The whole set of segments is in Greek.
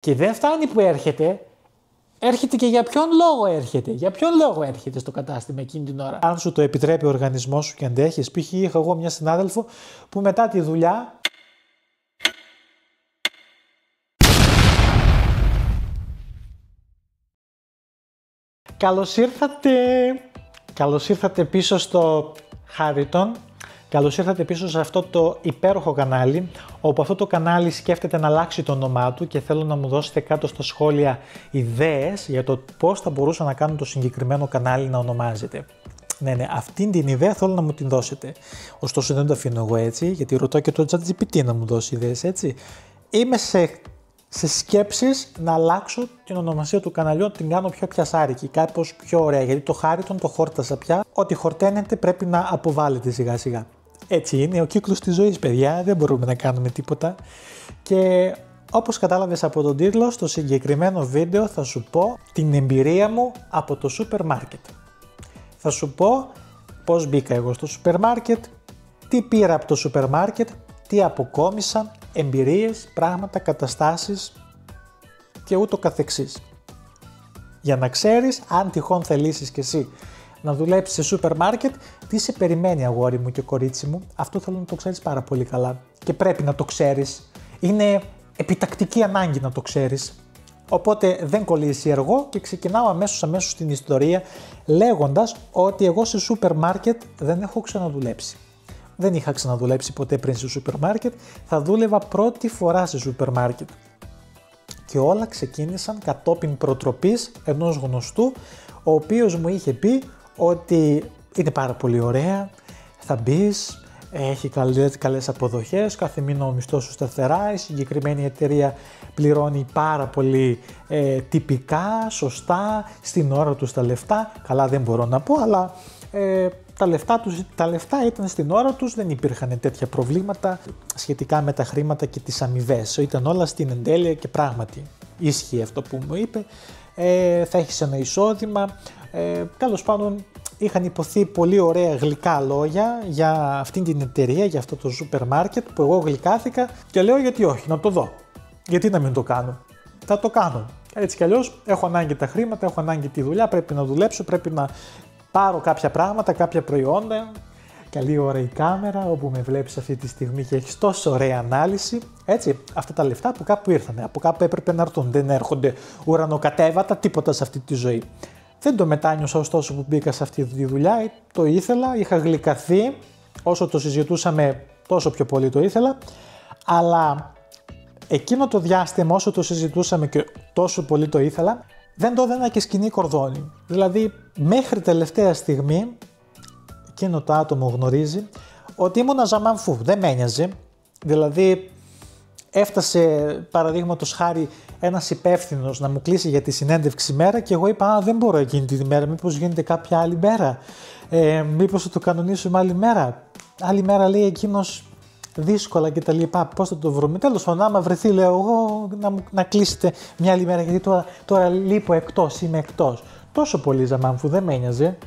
Και δεν φτάνει που έρχεται, έρχεται και για ποιον λόγο έρχεται. Για ποιον λόγο έρχεται στο κατάστημα εκείνη την ώρα. Αν σου το επιτρέπει ο οργανισμός σου και αντέχεις. Π.χ. είχα εγώ μια συνάδελφο που μετά τη δουλειά. Καλώς ήρθατε πίσω στο Χάριτον. Καλώς ήρθατε πίσω σε αυτό το υπέροχο κανάλι, όπου αυτό το κανάλι σκέφτεται να αλλάξει το όνομά του και θέλω να μου δώσετε κάτω στα σχόλια ιδέες για το πώς θα μπορούσα να κάνω το συγκεκριμένο κανάλι να ονομάζεται. Ναι, αυτήν την ιδέα θέλω να μου την δώσετε. Ωστόσο δεν το αφήνω εγώ έτσι, γιατί ρωτάω και το ChatGPT να μου δώσει ιδέες, έτσι. Είμαι σε σκέψεις να αλλάξω την ονομασία του καναλιού, να την κάνω πιο πιασάρικη, κάπως πιο ωραία, γιατί το Χάριτον το χόρτασα πια. Ό,τι χορταίνεται πρέπει να αποβάλλεται σιγά σιγά. Έτσι είναι ο κύκλος της ζωής, παιδιά, δεν μπορούμε να κάνουμε τίποτα. Και όπως κατάλαβες από τον τίτλο, στο συγκεκριμένο βίντεο θα σου πω την εμπειρία μου από το σούπερ μάρκετ. Θα σου πω πώς μπήκα εγώ στο σούπερ μάρκετ, τι πήρα από το σούπερ μάρκετ, τι αποκόμισα, εμπειρίες, πράγματα, καταστάσεις και ούτω καθεξής. Για να ξέρεις, αν τυχόν θελήσεις κι εσύ να δουλέψεις σε σούπερ μάρκετ, τι σε περιμένει αγόρι μου και κορίτσι μου, αυτό θέλω να το ξέρεις πάρα πολύ καλά και πρέπει να το ξέρεις. Είναι επιτακτική ανάγκη να το ξέρεις. Οπότε δεν κολλήσει εγώ και ξεκινάω αμέσως την ιστορία λέγοντας ότι εγώ σε σούπερ μάρκετ δεν έχω ξαναδουλέψει. Δεν είχα ξαναδουλέψει ποτέ πριν σε σούπερ μάρκετ, θα δούλευα πρώτη φορά σε σούπερ μάρκετ. Και όλα ξεκίνησαν κατόπιν προτροπής ενός γνωστού, ο οποίος μου είχε πει ότι είναι πάρα πολύ ωραία, θα μπεις, έχει καλές αποδοχές, κάθε μήνα ο μισθός σου σταθερά, η συγκεκριμένη εταιρεία πληρώνει πάρα πολύ τυπικά, σωστά, στην ώρα τους τα λεφτά, καλά δεν μπορώ να πω, αλλά τα λεφτά ήταν στην ώρα τους, δεν υπήρχαν τέτοια προβλήματα σχετικά με τα χρήματα και τις αμοιβές. Ήταν όλα στην εντέλεια και πράγματι ίσχυε αυτό που μου είπε. Θα έχεις ένα εισόδημα. Τέλος πάντων είχαν υποθεί πολύ ωραία γλυκά λόγια για αυτήν την εταιρεία, για αυτό το σούπερ μάρκετ που εγώ γλυκάθηκα και λέω γιατί όχι, να το δω. Γιατί να μην το κάνω. Θα το κάνω. Έτσι κι αλλιώς έχω ανάγκη τα χρήματα, έχω ανάγκη τη δουλειά, πρέπει να δουλέψω, πρέπει να πάρω κάποια πράγματα, κάποια προϊόντα. Καλή ώρα η κάμερα όπου με βλέπεις αυτή τη στιγμή και έχεις τόσο ωραία ανάλυση. Έτσι, αυτά τα λεφτά από κάπου ήρθανε, από κάπου έπρεπε να έρθουν. Δεν έρχονται ουρανοκατέβατα τίποτα σε αυτή τη ζωή. Δεν το μετάνιωσα ωστόσο που μπήκα σε αυτή τη δουλειά, το ήθελα, είχα γλυκαθεί. Όσο το συζητούσαμε, τόσο πιο πολύ το ήθελα. Αλλά εκείνο το διάστημα, όσο το συζητούσαμε και τόσο πολύ το ήθελα, δεν το έδαινα και σκηνή κορδόνι. Δηλαδή, μέχρι τελευταία στιγμή, εκείνο το άτομο γνωρίζει ότι ήμουνα ζαμανφού, δεν με ένοιαζε. Δηλαδή, έφτασε παραδείγματος χάρη ένας υπεύθυνος να μου κλείσει για τη συνέντευξη μέρα και εγώ είπα δεν μπορώ εκείνη τη μέρα, μήπως γίνεται κάποια άλλη μέρα, μήπως θα το κανονίσουμε άλλη μέρα. Άλλη μέρα λέει εκείνος δύσκολα και τα λοιπά, πώς θα το βρούμε. Τέλος πάντων, άμα βρεθεί, λέω εγώ, να κλείσετε μια άλλη μέρα, γιατί τώρα λείπω εκτός, είμαι εκτός. Τόσο πολύ ζαμάνφου, δεν με ένοιαζε.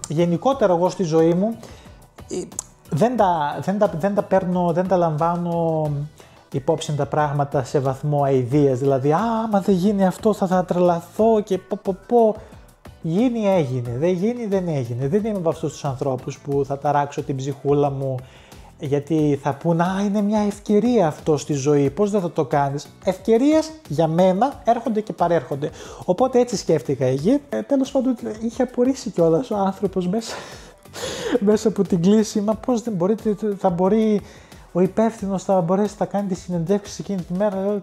Γενικότερα εγώ στη ζωή μου δεν τα λαμβάνω υπόψη τα πράγματα σε βαθμό αηδίας. Δηλαδή, άμα δεν γίνει αυτό θα τρελαθώ και πω. Γίνει, έγινε. Δεν γίνει, δεν έγινε. Δεν είμαι από αυτούς τους ανθρώπους που θα ταράξω την ψυχούλα μου γιατί θα πούν είναι μια ευκαιρία αυτό στη ζωή, πώς δεν θα το κάνεις. Ευκαιρίες για μένα έρχονται και παρέρχονται. Οπότε έτσι σκέφτηκα εκεί. Τέλος πάντων είχε απορρίσει κιόλας ο άνθρωπος μέσα από την κλίση. Μα πώς δεν μπορείτε, θα μπορεί ο υπεύθυνος θα μπορέσει να κάνει τη συνεντεύξη εκείνη τη μέρα.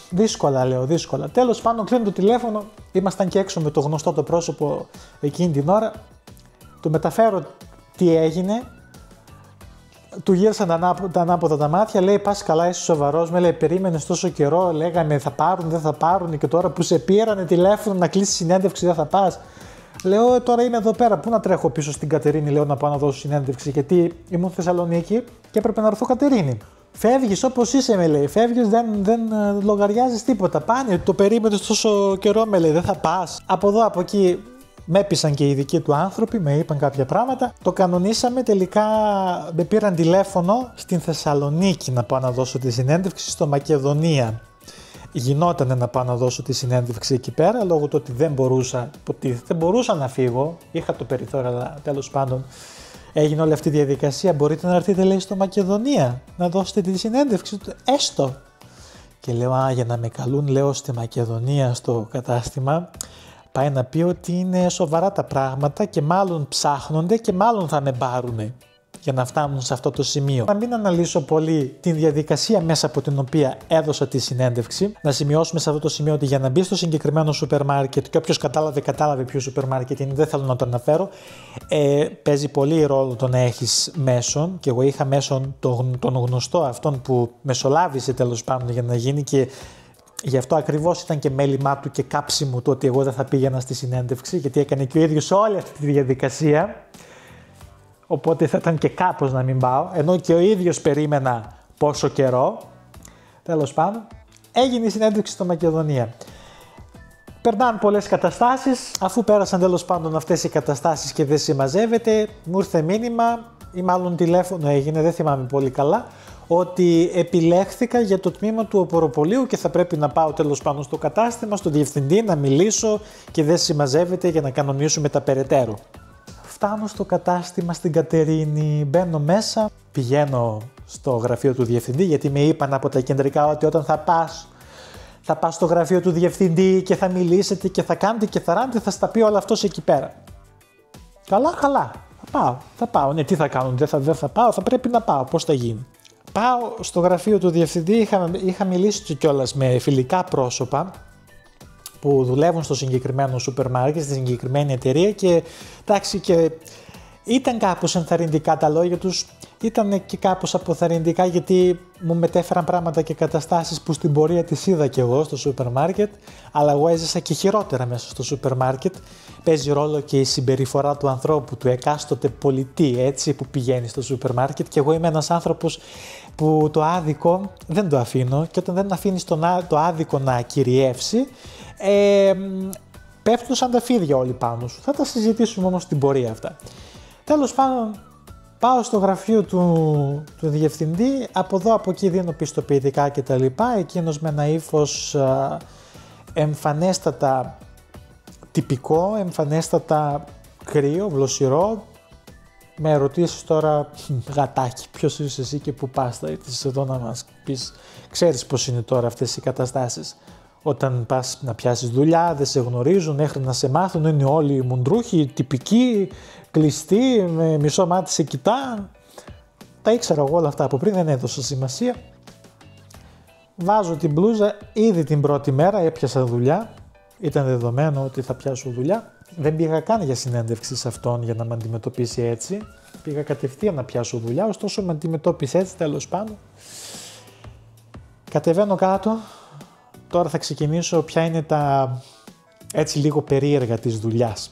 Δύσκολα λέω, δύσκολα. Τέλος πάντων κλείνω το τηλέφωνο, ήμασταν και έξω με το γνωστό το πρόσωπο εκείνη την ώρα. Του μεταφέρω τι έγινε. Του γύρισαν τα ανάποδα τα μάτια, λέει πας καλά, είσαι σοβαρός, με λέει περίμενες τόσο καιρό, λέγανε θα πάρουν, δεν θα πάρουν και τώρα που σε πήρανε τηλέφωνο να κλείσει συνέντευξη δεν θα πας. Λέω τώρα είμαι εδώ πέρα, πού να τρέχω πίσω στην Κατερίνη, λέω να πάω να δώσω συνέντευξη γιατί ήμουν Θεσσαλονίκη και έπρεπε να έρθω Κατερίνη. Φεύγεις όπως είσαι, με λέει, φεύγεις, δεν λογαριάζεις τίποτα, πάνε, το περίμενες τόσο καιρό, με λέει, δεν θα πας. Από εδώ, από εκεί. Με έπεισαν και οι δικοί του άνθρωποι, με είπαν κάποια πράγματα. Το κανονίσαμε, τελικά με πήραν τηλέφωνο στην Θεσσαλονίκη να πάω να δώσω τη συνέντευξη στο Μακεδονία. Γινόταν να πάω να δώσω τη συνέντευξη εκεί πέρα, λόγω του ότι δεν μπορούσα να φύγω, είχα το περιθώριο, αλλά τέλος πάντων έγινε όλη αυτή η διαδικασία. Μπορείτε να έρθετε, λέει, στο Μακεδονία να δώσετε τη συνέντευξη, έστω. Και λέω, για να με καλούν, λέω, στη Μακεδονία στο κατάστημα, πάει να πει ότι είναι σοβαρά τα πράγματα και μάλλον ψάχνονται και μάλλον θα με πάρουνε για να φτάνουν σε αυτό το σημείο. Να μην αναλύσω πολύ την διαδικασία μέσα από την οποία έδωσα τη συνέντευξη. Να σημειώσουμε σε αυτό το σημείο ότι για να μπει στο συγκεκριμένο σούπερ μάρκετ, και όποιος κατάλαβε ποιο σούπερ μάρκετ είναι, δεν θέλω να το αναφέρω, παίζει πολύ ρόλο το να έχεις μέσον, και εγώ είχα μέσον τον γνωστό, αυτόν που μεσολάβησε τέλος πάντων για να γίνει, και γι' αυτό ακριβώς ήταν και μέλημά του και κάψιμο το ότι εγώ δεν θα πήγαινα στη συνέντευξη, γιατί έκανε και ο ίδιος όλη αυτή τη διαδικασία. Οπότε θα ήταν και κάπως να μην πάω, ενώ και ο ίδιος περίμενα πόσο καιρό. Τέλος πάντων, έγινε η συνέντευξη στο Μακεδονία. Περνάνε πολλές καταστάσεις. Αφού πέρασαν τέλος πάντων αυτές οι καταστάσεις και δεν συμμαζεύεται, μου ήρθε μήνυμα ή μάλλον τηλέφωνο έγινε, δεν θυμάμαι πολύ καλά, ότι επιλέχθηκα για το τμήμα του οποροπολίου και θα πρέπει να πάω τέλος πάντων στο κατάστημα, στον διευθυντή, να μιλήσω και δεν συμμαζεύεται για να κανονίσουμε τα περαιτέρω. Φτάνω στο κατάστημα στην Κατερίνη, μπαίνω μέσα, πηγαίνω στο γραφείο του διευθυντή, γιατί με είπαν από τα κεντρικά ότι όταν θα πας στο γραφείο του διευθυντή και θα μιλήσετε και θα κάνετε και θα ράνετε, θα στα πει όλα αυτός εκεί πέρα. Καλά, θα πάω. Ναι, τι θα κάνω, δεν θα πάω, θα πρέπει να πάω, πώς θα γίνει. Πάω στο γραφείο του διευθυντή, είχα μιλήσει κιόλας με φιλικά πρόσωπα που δουλεύουν στο συγκεκριμένο σούπερ μάρκετ, στη συγκεκριμένη εταιρεία, και εντάξει, και ήταν κάπως ενθαρρυντικά τα λόγια τους, ήταν και κάπως αποθαρρυντικά, γιατί μου μετέφεραν πράγματα και καταστάσεις που στην πορεία τις είδα κι εγώ στο σούπερ μάρκετ, αλλά εγώ έζησα και χειρότερα μέσα στο σούπερ μάρκετ. Παίζει ρόλο και η συμπεριφορά του ανθρώπου, του εκάστοτε πολιτή, έτσι, που πηγαίνει στο σούπερ μάρκετ, και εγώ είμαι ένας άνθρωπος που το άδικο δεν το αφήνω, και όταν δεν αφήνεις το άδικο να κυριεύσει, πέφτουν σαν τα φίδια όλοι πάνω σου. Θα τα συζητήσουμε όμως στην πορεία αυτά. Τέλος πάντων, πάω στο γραφείο του διευθυντή, από εδώ από εκεί δίνω πιστοποιητικά κτλ. Εκείνος με ένα ύφος εμφανέστατα τυπικό, εμφανέστατα κρύο, βλοσιρό, με ερωτήσεις τώρα, γατάκι, ποιος είσαι εσύ και που πας, θα ήρθες εδώ να μας πεις, ξέρεις πώς είναι τώρα αυτές οι καταστάσεις. Όταν πας να πιάσεις δουλειά, δεν σε γνωρίζουν, μέχρι να σε μάθουν, είναι όλοι μουντρούχοι, τυπικοί, κλειστοί, με μισό μάτι σε κοιτά. Τα ήξερα εγώ όλα αυτά από πριν, δεν έδωσα σημασία. Βάζω την μπλούζα, ήδη την πρώτη μέρα έπιασα δουλειά, ήταν δεδομένο ότι θα πιάσω δουλειά. Δεν πήγα καν για συνέντευξη σε αυτόν για να με αντιμετωπίσει έτσι. Πήγα κατευθείαν να πιάσω δουλειά, ωστόσο με αντιμετώπισε έτσι, τέλος πάντων. Κατεβαίνω κάτω. Τώρα θα ξεκινήσω ποια είναι τα έτσι λίγο περίεργα της δουλειάς.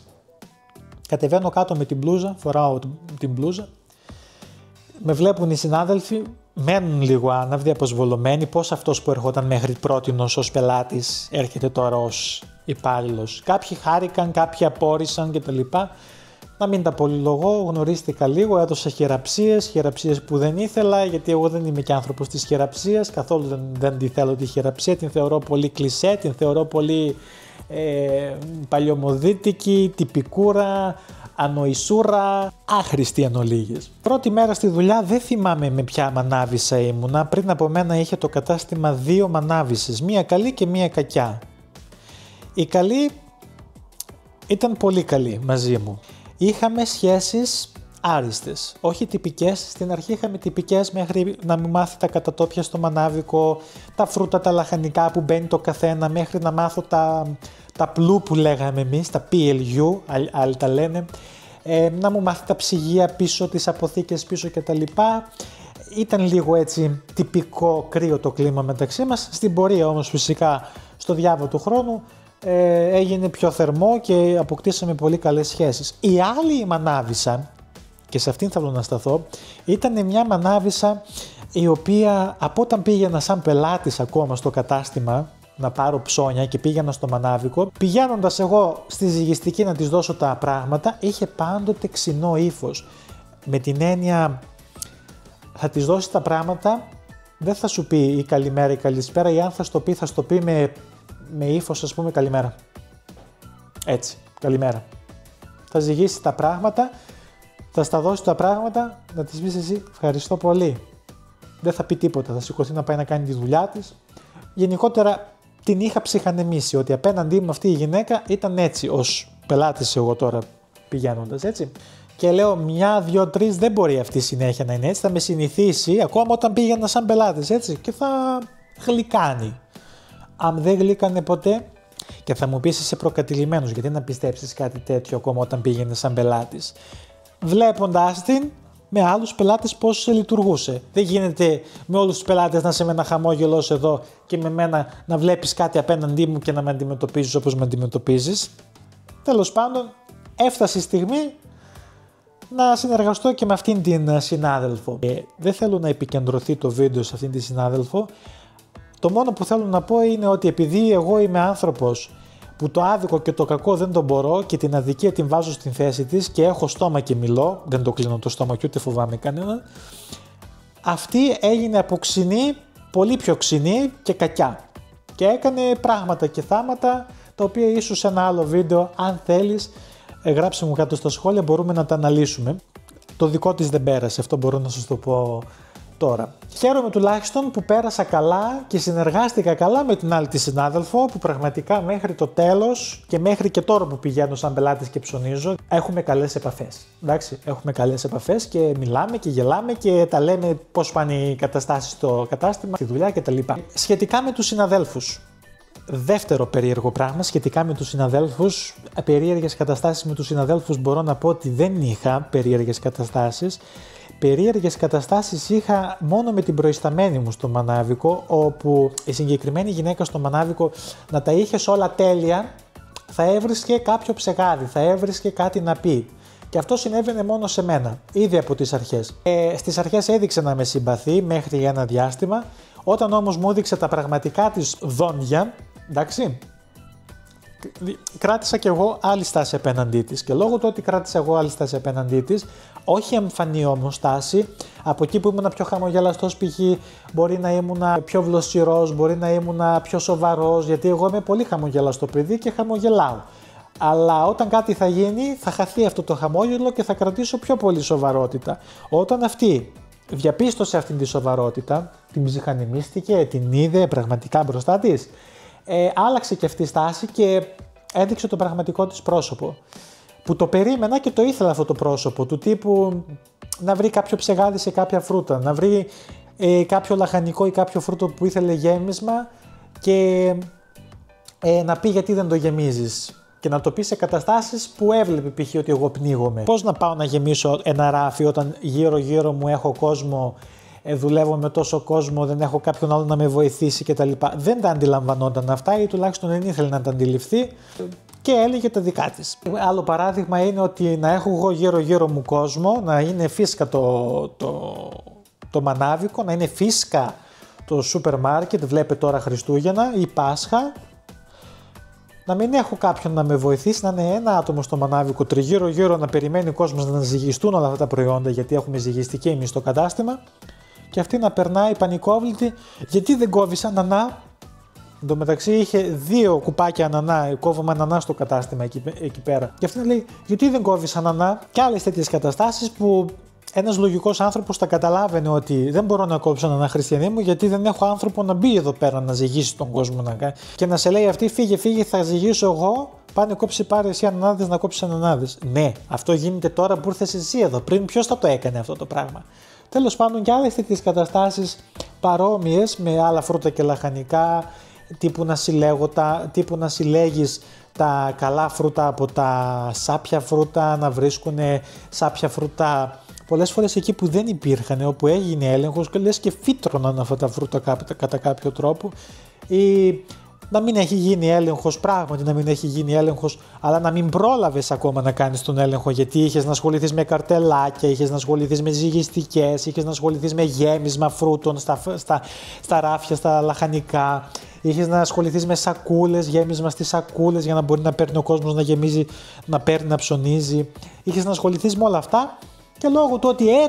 Κατεβαίνω κάτω με την μπλούζα, φοράω την μπλούζα. Με βλέπουν οι συνάδελφοι, μένουν λίγο άναυδοι, αποσβολωμένοι, πώς αυτός που ερχόταν μέχρι πρότινος ως πελάτης έρχεται τώρα ως υπάλληλος. Κάποιοι χάρηκαν, κάποιοι απόρρισαν κτλ. Να μην τα πολυλογώ, γνωρίστηκα λίγο, έδωσα χειραψίες που δεν ήθελα, γιατί εγώ δεν είμαι και άνθρωπος της χειραψίας, καθόλου δεν τη θέλω τη χειραψία, την θεωρώ πολύ κλισέ, την θεωρώ πολύ παλιωμοδίτικη, τυπικούρα, ανοησούρα, άχρηστη εν ολίγης. Πρώτη μέρα στη δουλειά δεν θυμάμαι με ποια μανάβησα ήμουνα, πριν από μένα είχε το κατάστημα δύο μανάβησες, μία καλή και μία κακιά. Η καλή ήταν πολύ καλή μαζί μου. Είχαμε σχέσεις άριστες, όχι τυπικές. Στην αρχή είχαμε τυπικές μέχρι να μου μάθει τα κατατόπια στο μανάβικο, τα φρούτα, τα λαχανικά που μπαίνει το καθένα, μέχρι να μάθω τα πλού που λέγαμε εμείς, τα PLU, άλλοι τα λένε, να μου μάθει τα ψυγεία πίσω, τις αποθήκες πίσω κτλ. Ήταν λίγο έτσι τυπικό κρύο το κλίμα μεταξύ μας. Στην πορεία όμως φυσικά στο διάβα του χρόνου έγινε πιο θερμό και αποκτήσαμε πολύ καλές σχέσεις. Η άλλη μανάβησα, και σε αυτήν θέλω να σταθώ, ήταν μια μανάβησα η οποία από όταν πήγαινα σαν πελάτης ακόμα στο κατάστημα να πάρω ψώνια και πήγαινα στο μανάβικο, πηγαίνοντας εγώ στη ζυγιστική να της δώσω τα πράγματα, είχε πάντοτε ξινό ύφος. Με την έννοια θα της δώσει τα πράγματα δεν θα σου πει η καλημέρα ή καλησπέρα, ή αν θα στο πει, θα στο πει με ύφος, ας πούμε, καλημέρα. Έτσι, καλημέρα. Θα ζυγίσει τα πράγματα, θα στα δώσει τα πράγματα, να της πεις εσύ ευχαριστώ πολύ. Δεν θα πει τίποτα, θα σηκωθεί να πάει να κάνει τη δουλειά της. Γενικότερα την είχα ψυχανεμίσει ότι απέναντί μου αυτή η γυναίκα ήταν έτσι, ως πελάτης εγώ τώρα πηγαίνοντας, έτσι. Και λέω 1, 2, 3 δεν μπορεί αυτή η συνέχεια να είναι έτσι, θα με συνηθίσει ακόμα όταν πήγαινα σαν πελάτης, έτσι, και θα γλυκάνει. Αν δεν γλύκανε ποτέ, και θα μου πεις είσαι προκατηλημένος, γιατί να πιστέψεις κάτι τέτοιο ακόμα όταν πήγαινε σαν πελάτης. Βλέποντας την με άλλους πελάτες πώς λειτουργούσε. Δεν γίνεται με όλους τους πελάτες να είσαι με ένα χαμόγελο εδώ και με μένα να βλέπεις κάτι απέναντί μου και να με αντιμετωπίζεις όπως με αντιμετωπίζεις. Τέλος πάντων, έφτασε η στιγμή να συνεργαστώ και με αυτήν την συνάδελφο. Δεν θέλω να επικεντρωθεί το βίντεο σε αυτήν τη συνάδελφο. Το μόνο που θέλω να πω είναι ότι επειδή εγώ είμαι άνθρωπος που το άδικο και το κακό δεν τον μπορώ και την αδικία την βάζω στην θέση της και έχω στόμα και μιλώ, δεν το κλείνω το στόμα και ούτε φοβάμαι κανέναν, αυτή έγινε από ξινή, πολύ πιο ξινή και κακιά. Και έκανε πράγματα και θάματα, τα οποία ίσως σε ένα άλλο βίντεο, αν θέλεις, γράψε μου κάτω στα σχόλια, μπορούμε να τα αναλύσουμε. Το δικό της δεν πέρασε, αυτό μπορώ να σας το πω τώρα. Χαίρομαι τουλάχιστον που πέρασα καλά και συνεργάστηκα καλά με την άλλη τη συνάδελφο, που πραγματικά μέχρι το τέλος και μέχρι και τώρα που πηγαίνω σαν πελάτης και ψωνίζω έχουμε καλές επαφές. Εντάξει, έχουμε καλές επαφές και μιλάμε και γελάμε και τα λέμε πώς πάνε οι καταστάσεις στο κατάστημα, στη δουλειά κτλ. Σχετικά με τους συναδέλφους. Δεύτερο περίεργο πράγμα σχετικά με τους συναδέλφους, περίεργες καταστάσεις με τους συναδέλφους μπορώ να πω ότι δεν είχα περίεργες καταστάσεις. Περίεργες καταστάσεις είχα μόνο με την προϊσταμένη μου στο Μανάβικο, όπου η συγκεκριμένη γυναίκα στο Μανάβικο να τα είχες όλα τέλεια, θα έβρισκε κάποιο ψεγάδι, θα έβρισκε κάτι να πει. Και αυτό συνέβαινε μόνο σε μένα, ήδη από τις αρχές. Στις αρχές έδειξε να με συμπαθεί μέχρι ένα διάστημα, όταν όμως μου έδειξε τα πραγματικά της δόντια, εντάξει, κράτησα κι εγώ άλλη στάση απέναντί της. Και λόγω του ότι κράτησα εγώ άλλη στάση απέναντί της, όχι εμφανή όμως στάση, από εκεί που ήμουν πιο χαμογελαστός π.χ. μπορεί να ήμουν πιο βλοσιρός, μπορεί να ήμουν πιο σοβαρός, γιατί εγώ είμαι πολύ χαμογελαστό παιδί και χαμογελάω. Αλλά όταν κάτι θα γίνει, θα χαθεί αυτό το χαμόγελο και θα κρατήσω πιο πολύ σοβαρότητα. Όταν αυτή διαπίστωσε αυτή τη σοβαρότητα, την ψυχανεμίστηκε, την είδε πραγματικά μπροστά της, άλλαξε και αυτή η στάση και έδειξε το πραγματικό της πρόσωπο. Που το περίμενα και το ήθελα αυτό το πρόσωπο, του τύπου να βρει κάποιο ψεγάδι σε κάποια φρούτα, να βρει κάποιο λαχανικό ή κάποιο φρούτο που ήθελε γέμισμα και να πει γιατί δεν το γεμίζεις. Και να το πει σε καταστάσεις που έβλεπε π.χ. ότι εγώ πνίγομαι. Πώς να πάω να γεμίσω ένα ράφι όταν γύρω-γύρω μου έχω κόσμο, δουλεύω με τόσο κόσμο, δεν έχω κάποιον άλλο να με βοηθήσει κτλ. Δεν τα αντιλαμβανόταν αυτά ή τουλάχιστον δεν ήθελε να τα αντιληφθεί και έλεγε τα δικά της. Άλλο παράδειγμα είναι ότι να έχω εγώ γύρω-γύρω μου κόσμο, να είναι φίσκα το Μανάβικο, να είναι φίσκα το σούπερ μάρκετ, βλέπετε τώρα Χριστούγεννα ή Πάσχα, να μην έχω κάποιον να με βοηθήσει, να είναι ένα άτομο στο Μανάβικο τριγύρω-γύρω να περιμένει ο κόσμος να ζυγιστούν όλα αυτά τα προϊόντα, γιατί έχουμε ζυγιστεί και εμείς στο κατάστημα, και αυτή να περνάει πανικόβλητη, γιατί δεν κόβεις ανανά. Εν τω μεταξύ είχε 2 κουπάκια ανανά, κόβουμε ανανά στο κατάστημα εκεί πέρα. Και αυτή να λέει, γιατί δεν κόβεις ανανά, και άλλες τέτοιες καταστάσεις που ένας λογικός άνθρωπος θα καταλάβαινε ότι δεν μπορώ να κόψω ανανά, Χριστιανή μου, γιατί δεν έχω άνθρωπο να μπει εδώ πέρα να ζυγίσει τον κόσμο να κάνει. Και να σε λέει αυτή, φύγε, θα ζυγίσω εγώ. Πάνε κόψει, πάρε εσύ ανανάδες να κόψεις ανανάδες. Ναι, αυτό γίνεται τώρα που ήρθες εσύ εδώ. Πριν ποιος θα το έκανε αυτό το πράγμα. Τέλος πάντων, και άλλες τέτοιες καταστάσεις παρόμοιες με άλλα φρούτα και λαχανικά, τύπου να συλλέγεις τα καλά φρούτα από τα σάπια φρούτα, να βρίσκουν σάπια φρούτα πολλές φορές εκεί που δεν υπήρχαν, όπου έγινε έλεγχος και λες και φύτρωναν αυτά τα φρούτα κατά κάποιο τρόπο, ή να μην έχει γίνει έλεγχος, πράγματι να μην έχει γίνει έλεγχος, αλλά να μην πρόλαβες ακόμα να κάνεις τον έλεγχο, γιατί είχες να ασχοληθείς με καρτελάκια, είχες να ασχοληθείς με ζυγιστικές, είχες να ασχοληθείς με γέμισμα φρούτων στα ράφια, στα λαχανικά, είχες να ασχοληθείς με σακούλες, γέμισμα στις σακούλες για να μπορεί να παίρνει ο κόσμος να γεμίζει, να παίρνει, να ψωνίζει, είχες να ασχοληθείς με όλα αυτά. Και λόγω του ότι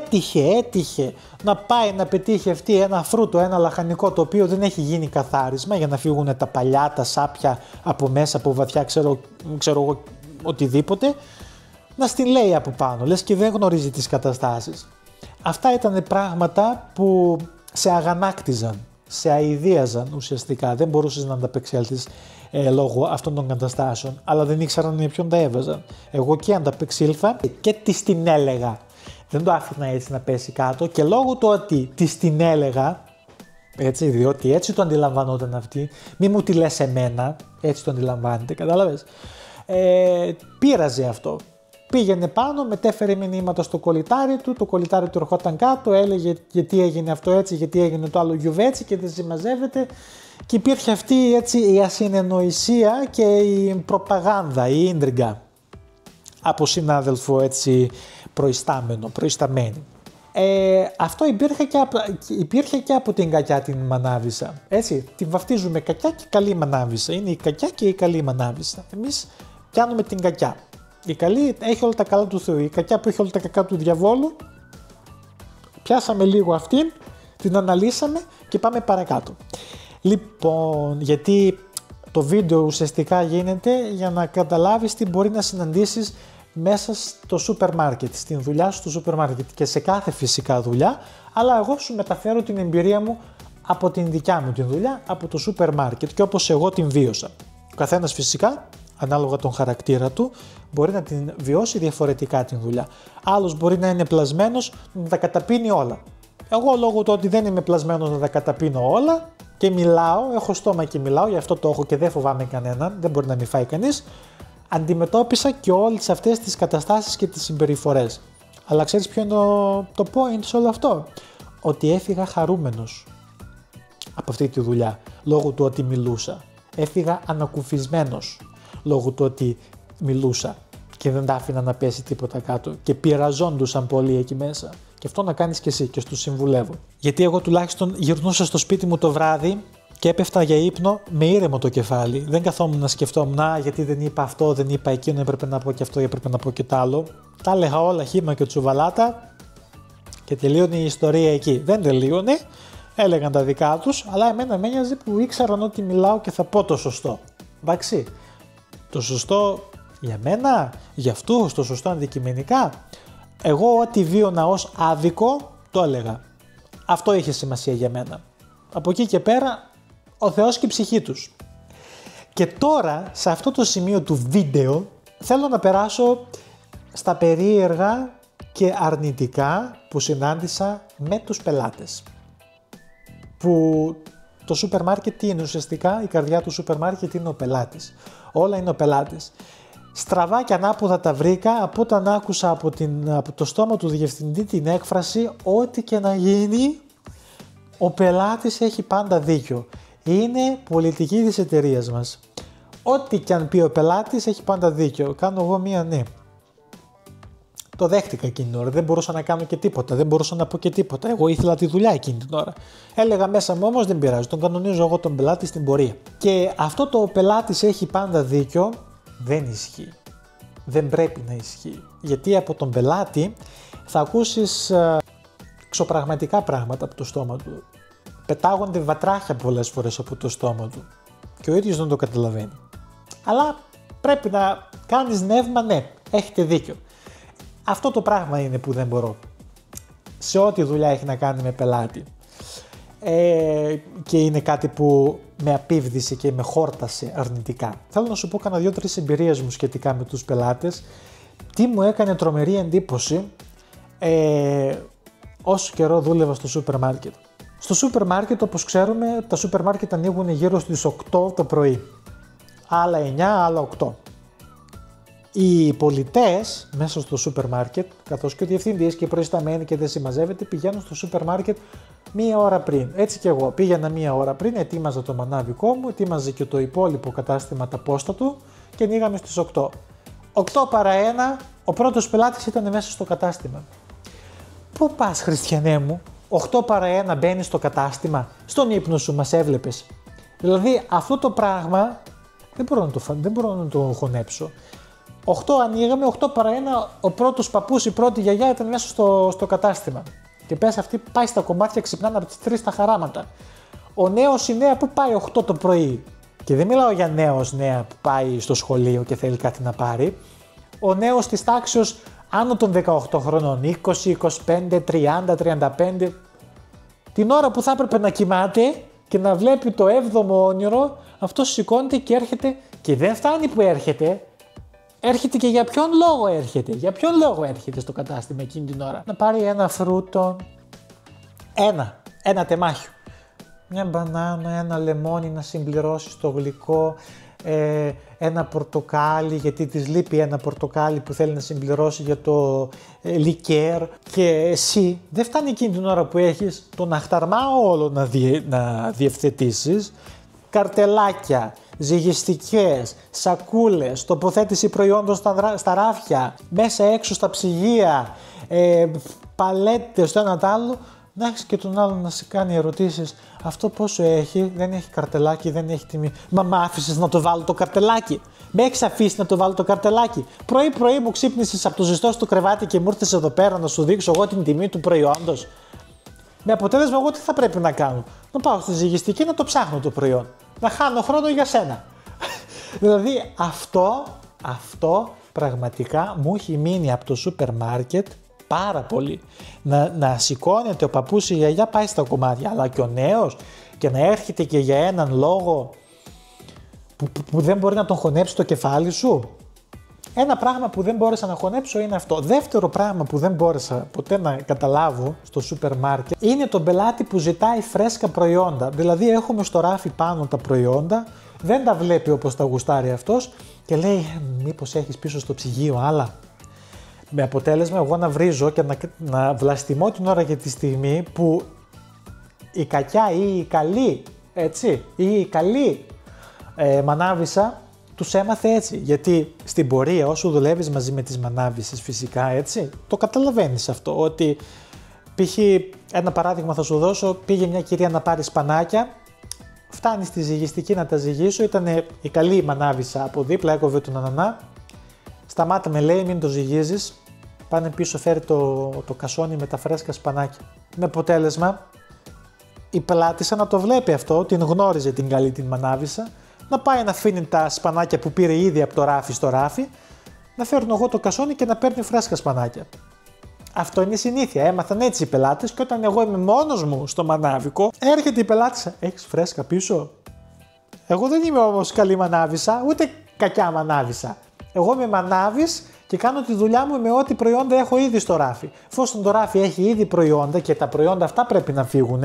έτυχε να πάει να πετύχει αυτή ένα φρούτο, ένα λαχανικό το οποίο δεν έχει γίνει καθάρισμα για να φύγουν τα παλιά, τα σάπια από μέσα, από βαθιά, ξέρω εγώ οτιδήποτε, να στην λέει από πάνω, λες και δεν γνωρίζει τις καταστάσεις. Αυτά ήταν πράγματα που σε αγανάκτιζαν, σε αηδίαζαν ουσιαστικά, δεν μπορούσες να ανταπεξέλθεις λόγω αυτών των καταστάσεων, αλλά δεν ήξεραν με ποιον τα έβαζαν. Εγώ και ανταπεξήλθα και της την έλεγα. Δεν το άφηνα έτσι να πέσει κάτω και λόγω του ότι της την έλεγα, έτσι, διότι έτσι το αντιλαμβανόταν αυτή, μη μου τη λες εμένα, έτσι το αντιλαμβάνεται, κατάλαβες. Πείραζε αυτό. Πήγαινε πάνω, μετέφερε μηνύματα στο κολλητάρι του, το κολλητάρι του ερχόταν κάτω, έλεγε γιατί έγινε αυτό έτσι, γιατί έγινε το άλλο γιουβέτσι και δεν συμμαζεύεται. Και υπήρχε αυτή έτσι η ασυνεννοησία και η προπαγάνδα, η ίντριγκα από συνάδελφο έτσι προϊσταμένη. Αυτό υπήρχε και από την κακιά την Μανάβισσα. Έτσι, την βαφτίζουμε κακιά και καλή Μανάβισσα. Είναι η κακιά και η καλή Μανάβισσα. Εμείς πιάνουμε την κακιά. Η καλή έχει όλα τα καλά του Θεού. Η κακιά που έχει όλα τα κακά του διαβόλου. Πιάσαμε λίγο αυτήν, την αναλύσαμε και πάμε παρακάτω. Λοιπόν, γιατί το βίντεο ουσιαστικά γίνεται για να καταλάβεις τι μπορεί να συναντήσεις μέσα στο σούπερ μάρκετ, στην δουλειά σου στο σούπερ μάρκετ και σε κάθε φυσικά δουλειά, αλλά εγώ σου μεταφέρω την εμπειρία μου από την δικιά μου την δουλειά, από το σούπερ μάρκετ και όπως εγώ την βίωσα. Ο καθένας φυσικά, ανάλογα τον χαρακτήρα του, μπορεί να την βιώσει διαφορετικά την δουλειά. Άλλος μπορεί να είναι πλασμένος να τα καταπίνει όλα. Εγώ λόγω του ότι δεν είμαι πλασμένος να τα καταπίνω όλα και μιλάω, έχω στόμα και μιλάω, γι' αυτό το έχω και δεν φοβάμαι κανέναν, δεν μπορεί να με φάει κανείς, αντιμετώπισα και όλες αυτές τις καταστάσεις και τις συμπεριφορές. Αλλά ξέρεις ποιο είναι το point σε όλο αυτό? Ότι έφυγα χαρούμενος από αυτή τη δουλειά, λόγω του ότι μιλούσα. Έφυγα ανακουφισμένος, λόγω του ότι μιλούσα και δεν τα άφηνα να πέσει τίποτα κάτω και πειραζόντουσαν πολύ εκεί μέσα. Και αυτό να κάνεις και εσύ και στους συμβουλεύω. Γιατί εγώ τουλάχιστον γυρνούσα στο σπίτι μου το βράδυ και έπεφτα για ύπνο με ήρεμο το κεφάλι. Δεν καθόμουν να σκεφτόμουν γιατί δεν είπα αυτό, δεν είπα εκείνο, έπρεπε να πω και αυτό, έπρεπε να πω και τ' άλλο. Τα έλεγα όλα χύμα και τσουβαλάτα και τελείωνε η ιστορία εκεί. Δεν τελείωνε, έλεγαν τα δικά τους, αλλά εμένα με ένοιαζε που ήξεραν ότι μιλάω και θα πω το σωστό. Εντάξει, το σωστό για μένα, για αυτούς, το σωστό αντικειμενικά. Εγώ ό,τι βίωνα ως άδικο το έλεγα. Αυτό είχε σημασία για μένα. Από εκεί και πέρα ο Θεός και η ψυχή τους. Και τώρα σε αυτό το σημείο του βίντεο θέλω να περάσω στα περίεργα και αρνητικά που συνάντησα με τους πελάτες. Που το σούπερ μάρκετ τι είναι ουσιαστικά? Η καρδιά του σούπερ μάρκετ είναι ο πελάτης. Όλα είναι ο πελάτης. Στραβά και ανάποδα τα βρήκα από όταν άκουσα από το στόμα του διευθυντή την έκφραση «Ό,τι και να γίνει, ο πελάτης έχει πάντα δίκιο». Είναι πολιτική της εταιρείας μας. Ό,τι και αν πει ο πελάτης έχει πάντα δίκιο. Κάνω εγώ μία ναι. Το δέχτηκα εκείνη την ώρα. Δεν μπορούσα να κάνω και τίποτα. Δεν μπορούσα να πω και τίποτα. Εγώ ήθελα τη δουλειά εκείνη την ώρα. Έλεγα μέσα μου όμως δεν πειράζει. Τον κανονίζω εγώ τον πελάτη στην πορεία. Και αυτό το ο πελάτης έχει πάντα δίκιο δεν ισχύει. Δεν πρέπει να ισχύει. Γιατί από τον πελάτη θα ακούσεις εξωπραγματικά πράγματα από το στόμα του. Πετάγονται βατράχια πολλές φορές από το στόμα του. Και ο ίδιος δεν το καταλαβαίνει. Αλλά πρέπει να κάνεις νεύμα, ναι, έχετε δίκιο. Αυτό το πράγμα είναι που δεν μπορώ. Σε ό,τι δουλειά έχει να κάνει με πελάτη. Και είναι κάτι που με απίβδησε και με χόρτασε αρνητικά. Θέλω να σου πω κάνα 2-3 εμπειρίες μου σχετικά με τους πελάτες. Τι μου έκανε τρομερή εντύπωση όσο καιρό δούλευα στο σούπερ μάρκετ. Στο σούπερ μάρκετ, όπως ξέρουμε, τα σούπερ μάρκετ ανοίγουν γύρω στις 8 το πρωί. Άλλα 9, άλλα 8. Οι πολιτές μέσα στο σούπερ μάρκετ, καθώς και ο διευθυντής και οι προϊσταμένοι και δεν συμμαζεύεται, πηγαίνουν στο σούπερ μάρκετ μία ώρα πριν. Έτσι και εγώ πήγαινα μία ώρα πριν, ετοίμαζα το μανάβικό μου, ετοίμαζε και το υπόλοιπο κατάστημα τα πόστα του και ανοίγαμε στις 8. 8 παρά 1, ο πρώτος πελάτης ήταν μέσα στο κατάστημα. Πού πας, Χριστιανέ μου? 8 παρά 1 μπαίνεις στο κατάστημα, στον ύπνο σου μας έβλεπες. Δηλαδή αυτό το πράγμα δεν μπορώ να το χωνέψω. 8 ανοίγαμε, 8 παρά 1, ο πρώτος παππούς, η πρώτη γιαγιά ήταν μέσα στο κατάστημα. Και πες αυτή πάει στα κομμάτια, ξυπνάνε από τις 3 τα χαράματα. Ο νέος ή νέα που πάει 8 το πρωί. Και δεν μιλάω για νέος νέα που πάει στο σχολείο και θέλει κάτι να πάρει. Ο νέος της τάξης άνω των 18 χρονών, 20, 25, 30, 35. Την ώρα που θα έπρεπε να κοιμάται και να βλέπει το 7ο όνειρο, αυτός σηκώνεται και έρχεται και δεν φτάνει που έρχεται. Έρχεται και για ποιον λόγο έρχεται. Για ποιον λόγο έρχεται στο κατάστημα εκείνη την ώρα. Να πάρει ένα φρούτο, ένα τεμάχιο. Μια μπανάνα, ένα λεμόνι να συμπληρώσει το γλυκό, ένα πορτοκάλι γιατί της λείπει ένα πορτοκάλι που θέλει να συμπληρώσει για το λικέρ και εσύ δεν φτάνει εκείνη την ώρα που έχεις τον αχταρμά όλο να διευθετήσεις, καρτελάκια, ζυγιστικές, σακούλες, τοποθέτηση προϊόντων στα ράφια, μέσα έξω στα ψυγεία, παλέτες το ένα τ' άλλο, να έχεις και τον άλλον να σε κάνει ερωτήσεις. Αυτό πόσο έχει, δεν έχει καρτελάκι, δεν έχει τιμή. Μα μ' άφησες να το βάλω το καρτελάκι. Με έχεις αφήσει να το βάλω το καρτελάκι. Πρωί-πρωί μου ξύπνησες από το ζεστό στο κρεβάτι και μου ήρθες εδώ πέρα να σου δείξω εγώ την τιμή του προϊόντος. Με αποτέλεσμα, εγώ τι θα πρέπει να κάνω? Να πάω στη ζυγιστική να το ψάχνω το προϊόν. Να χάνω χρόνο για σένα. Δηλαδή αυτό πραγματικά μου έχει μείνει από το σούπερ μάρκετ πάρα πολύ. Να σηκώνεται ο παππούς ή η γιαγιά πάει στα κομμάτια, αλλά και ο νέος και να έρχεται και για έναν λόγο που δεν μπορεί να τον χωνέψει το κεφάλι σου. Ένα πράγμα που δεν μπόρεσα να χωνέψω είναι αυτό. Δεύτερο πράγμα που δεν μπόρεσα ποτέ να καταλάβω στο σούπερ μάρκετ είναι τον πελάτη που ζητάει φρέσκα προϊόντα. Δηλαδή έχουμε στο ράφι πάνω τα προϊόντα, δεν τα βλέπει όπως τα γουστάρει αυτός και λέει μήπως έχεις πίσω στο ψυγείο άλλα. Με αποτέλεσμα εγώ να βρίζω και να βλαστημώ την ώρα και τη στιγμή που η κακιά ή η καλή, έτσι, ή η καλή μανάβησα τους έμαθε έτσι. Γιατί στην πορεία όσο δουλεύεις μαζί με τις μανάβησες φυσικά έτσι, το καταλαβαίνεις αυτό. Ότι π.χ. ένα παράδειγμα θα σου δώσω, πήγε μια κυρία να πάρει σπανάκια, φτάνει στη ζυγιστική να τα ζυγίσω, ήταν η καλή μανάβησα από δίπλα, έκοβε τον ανανά. Σταμάτα με λέει, μην το ζυγίζεις. Πάνε πίσω, φέρει το κασόνι με τα φρέσκα σπανάκια. Με αποτέλεσμα, η πελάτησα να το βλέπει αυτό, την γνώριζε την καλή την μανάβησα, να πάει να αφήνει τα σπανάκια που πήρε ήδη από το ράφι στο ράφι, να φέρνω εγώ το κασόνι και να παίρνει φρέσκα σπανάκια. Αυτό είναι η συνήθεια. Έμαθαν έτσι οι πελάτες και όταν εγώ είμαι μόνος μου στο μανάβικο, έρχεται η πελάτησα. Έχεις φρέσκα πίσω? Εγώ δεν είμαι όμως καλή μανάβησα, ούτε κακιά μανάβησα. Εγώ είμαι μανάβης και κάνω τη δουλειά μου με ό,τι προϊόντα έχω ήδη στο ράφι. Εφόσον το ράφι έχει ήδη προϊόντα και τα προϊόντα αυτά πρέπει να φύγουν,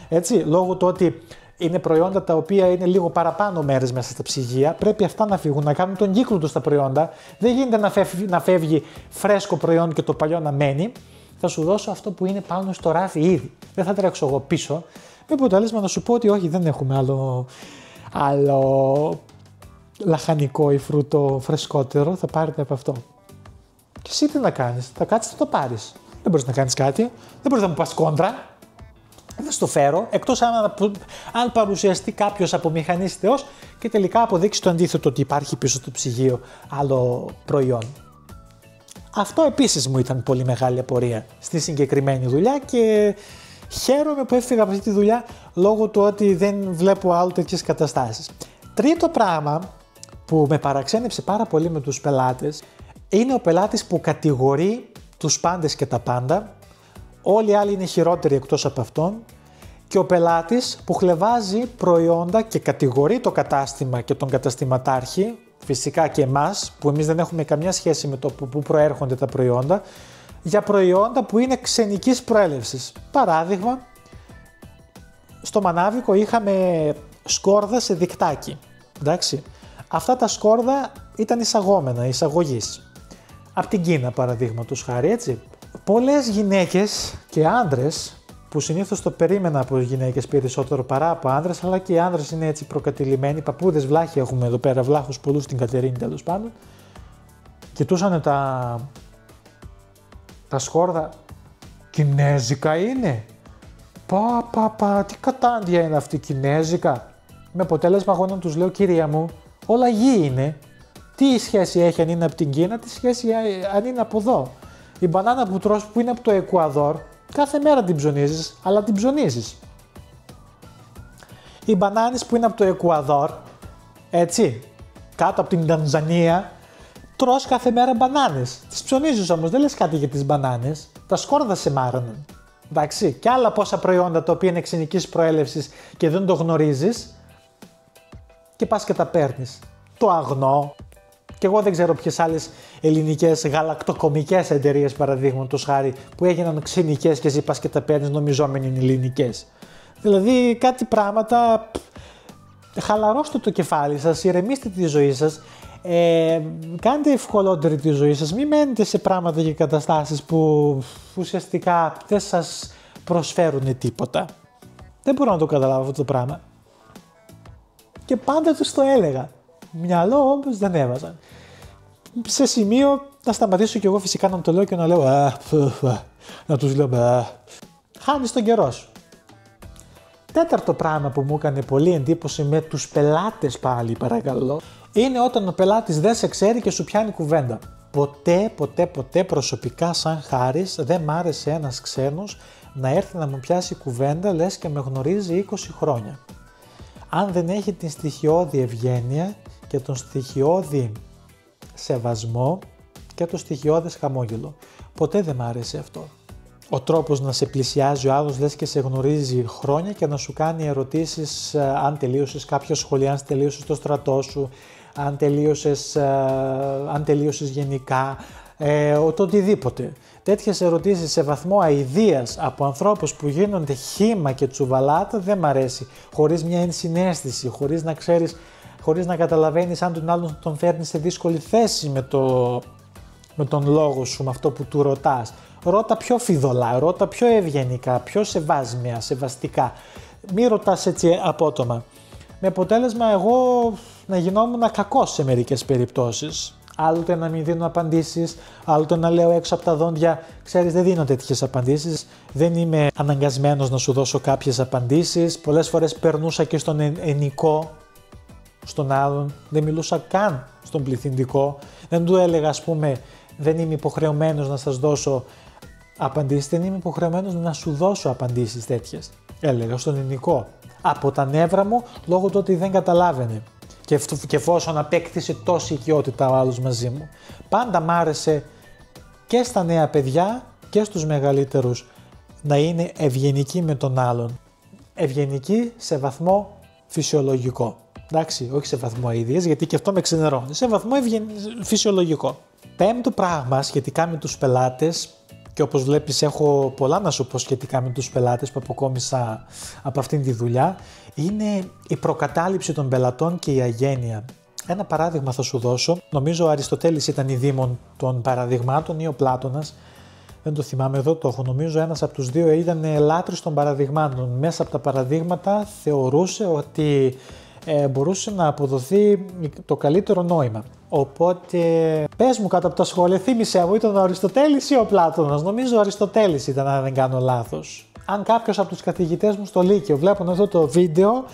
έτσι, λόγω του ότι είναι προϊόντα τα οποία είναι λίγο παραπάνω μέρες μέσα στα ψυγεία, πρέπει αυτά να φύγουν, να κάνουν τον κύκλο τους τα προϊόντα. Δεν γίνεται να φεύγει φρέσκο προϊόν και το παλιό να μένει. Θα σου δώσω αυτό που είναι πάνω στο ράφι ήδη. Δεν θα τρέξω εγώ πίσω. Με αποτέλεσμα να σου πω ότι όχι, δεν έχουμε άλλο λαχανικό ή φρούτο φρεσκότερο, θα πάρετε από αυτό. Και εσύ τι να κάνεις, θα κάτσεις να το πάρεις. Δεν μπορείς να κάνεις κάτι, δεν μπορείς να μου πας κόντρα. Δεν στο φέρω, εκτός αν παρουσιαστεί κάποιος από μηχανής θεός και τελικά αποδείξει το αντίθετο, ότι υπάρχει πίσω στο ψυγείο άλλο προϊόν. Αυτό επίσης μου ήταν πολύ μεγάλη απορία στη συγκεκριμένη δουλειά και χαίρομαι που έφυγα από αυτή τη δουλειά λόγω του ότι δεν βλέπω άλλο τέτοιες καταστάσεις. Τρίτο πράγμα που με παραξένεψε πάρα πολύ με τους πελάτες είναι ο πελάτης που κατηγορεί τους πάντες και τα πάντα. Όλοι οι άλλοι είναι χειρότεροι εκτός από αυτόν και ο πελάτης που χλευάζει προϊόντα και κατηγορεί το κατάστημα και τον καταστηματάρχη, φυσικά και εμάς που εμείς δεν έχουμε καμιά σχέση με το που προέρχονται τα προϊόντα, για προϊόντα που είναι ξενικής προέλευσης. Παράδειγμα, στο μανάβικο είχαμε σκόρδα σε δικτάκι, εντάξει. Αυτά τα σκόρδα ήταν εισαγόμενα, εισαγωγής. Από την Κίνα παραδείγματος χάρη, έτσι. Πολλές γυναίκες και άντρες, που συνήθως το περίμενα από γυναίκες περισσότερο παρά από άντρες, αλλά και οι άντρες είναι έτσι προκατηλημένοι, παππούδες βλάχοι έχουμε εδώ πέρα, βλάχους πολλούς στην Κατερίνη τέλος πάντων, κοιτούσανε τα σκόρδα, κινέζικα είναι, τι κατάντια είναι αυτή κινέζικα. Με αποτέλεσμα εγώ να τους λέω, κυρία μου, όλα γη είναι, Τι σχέση έχει αν είναι από την Κίνα, τι σχέση αν είναι από εδώ. Η μπανάνα που τρως που είναι από το Εκουαδόρ, κάθε μέρα την ψωνίζεις, αλλά την ψωνίζεις. Οι μπανάνες που είναι από το Εκουαδόρ, έτσι, κάτω από την Τανζανία, τρως κάθε μέρα μπανάνες. Τις ψωνίζεις όμως, δεν λες κάτι για τις μπανάνες, τα σκόρδα σε μάραναν. Εντάξει, και άλλα πόσα προϊόντα τα οποία είναι ξενικής προέλευσης και δεν το γνωρίζεις και πας και τα παίρνεις. Το αγνό. Και εγώ δεν ξέρω ποιες άλλες ελληνικές γαλακτοκομικές εταιρείες, παραδείγματος χάρη, που έγιναν ξενικές και εσύ πας και τα παίρνεις νομιζόμενοι είναι ελληνικές. Δηλαδή κάτι πράγματα, χαλαρώστε το κεφάλι σας, ηρεμήστε τη ζωή σας, κάντε ευκολότερη τη ζωή σας, μην μένετε σε πράγματα και καταστάσεις που ουσιαστικά δεν σας προσφέρουν τίποτα. Δεν μπορώ να το καταλάβω αυτό το πράγμα. Και πάντα τους το έλεγα. Μυαλό όμως δεν έβαζαν. Σε σημείο να σταματήσω κι εγώ φυσικά να το λέω και να λέω να τους λέω χάνεις τον καιρό σου. Τέταρτο πράγμα που μου έκανε πολύ εντύπωση με τους πελάτες πάλι παρακαλώ, είναι όταν ο πελάτης δεν σε ξέρει και σου πιάνει κουβέντα. Ποτέ προσωπικά σαν Χάρης δεν μ' άρεσε ένας ξένος να έρθει να μου πιάσει κουβέντα λες και με γνωρίζει 20 χρόνια. Αν δεν έχει την στοιχειώδη ευγένεια και τον στοιχειώδη σεβασμό και το στοιχειώδες χαμόγελο. Ποτέ δεν μ' άρεσε αυτό. Ο τρόπος να σε πλησιάζει ο άλλος λες και σε γνωρίζει χρόνια και να σου κάνει ερωτήσεις αν τελείωσες κάποια σχολεία, αν τελείωσες το στρατό σου, αν τελείωσες γενικά, το οτιδήποτε. Τέτοιες ερωτήσεις σε βαθμό αηδίας από ανθρώπους που γίνονται χύμα και τσουβαλάτα δεν μ' αρέσει. Χωρίς μια ενσυναίσθηση, χωρίς να ξέρεις, χωρίς να καταλαβαίνεις αν τον άλλον τον φέρνει σε δύσκολη θέση με τον λόγο σου, με αυτό που του ρωτάς. Ρώτα πιο φιδωλά, ρώτα πιο ευγενικά, πιο σεβάσμια, σεβαστικά. Μη ρωτάς έτσι απότομα. Με αποτέλεσμα εγώ να γινόμουν κακός σε μερικές περιπτώσεις. Άλλοτε να μην δίνω απαντήσεις, άλλοτε να λέω έξω από τα δόντια, ξέρεις δεν δίνω τέτοιες απαντήσεις, δεν είμαι αναγκασμένος να σου δώσω κάποιες απαντήσεις. Πολλές φορές περνούσα και στον ενικό, στον άλλον, δεν μιλούσα καν στον πληθυντικό, δεν του έλεγα ας πούμε δεν είμαι υποχρεωμένος να σας δώσω απαντήσεις, δεν είμαι υποχρεωμένος να σου δώσω απαντήσεις τέτοιες. Έλεγα στον ενικό, από τα νεύρα μου λόγω του ότι δεν καταλάβαινε. Και εφόσον απέκτησε τόση οικειότητα ο άλλος μαζί μου. Πάντα μ' άρεσε και στα νέα παιδιά και στους μεγαλύτερους να είναι ευγενικοί με τον άλλον. Ευγενικοί σε βαθμό φυσιολογικό. Εντάξει, όχι σε βαθμό αηδίας, γιατί και αυτό με ξενερώνει. Σε βαθμό φυσιολογικό. Πέμπτο πράγμα σχετικά με τους πελάτες, και όπως βλέπεις έχω πολλά να σου πω σχετικά με τους πελάτες που αποκόμισα από αυτήν τη δουλειά, είναι η προκατάληψη των πελατών και η αγένεια. Ένα παράδειγμα θα σου δώσω. Νομίζω ο Αριστοτέλης ήταν η δήμον των παραδειγμάτων ή ο Πλάτωνας. Δεν το θυμάμαι, εδώ το έχω. Νομίζω ένας από τους δύο ήταν λάτρης των παραδειγμάτων. Μέσα από τα παραδείγματα θεωρούσε ότι μπορούσε να αποδοθεί το καλύτερο νόημα. Οπότε πες μου κάτω από τα σχόλια, θύμισέ μου, ήταν ο Αριστοτέλης ή ο Πλάτωνας? Νομίζω ο Αριστοτέλης ήταν, αν δεν κάνω λάθος. Αν κάποιος από τους καθηγητές μου στο Λύκειο βλέπουν αυτό το βίντεο,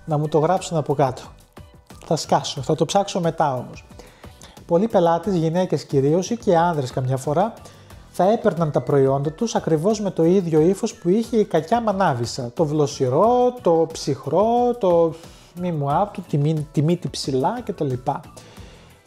να μου το γράψουν από κάτω. Θα σκάσω, θα το ψάξω μετά όμως. Πολλοί πελάτες, γυναίκες κυρίως ή και άνδρες καμιά φορά, θα έπαιρναν τα προϊόντα τους ακριβώς με το ίδιο ύφος που είχε η κακιά μανάβισσα. Το βλοσιρό, το ψυχρό, το μη μου άπτου, τη μύτη ψηλά κτλ.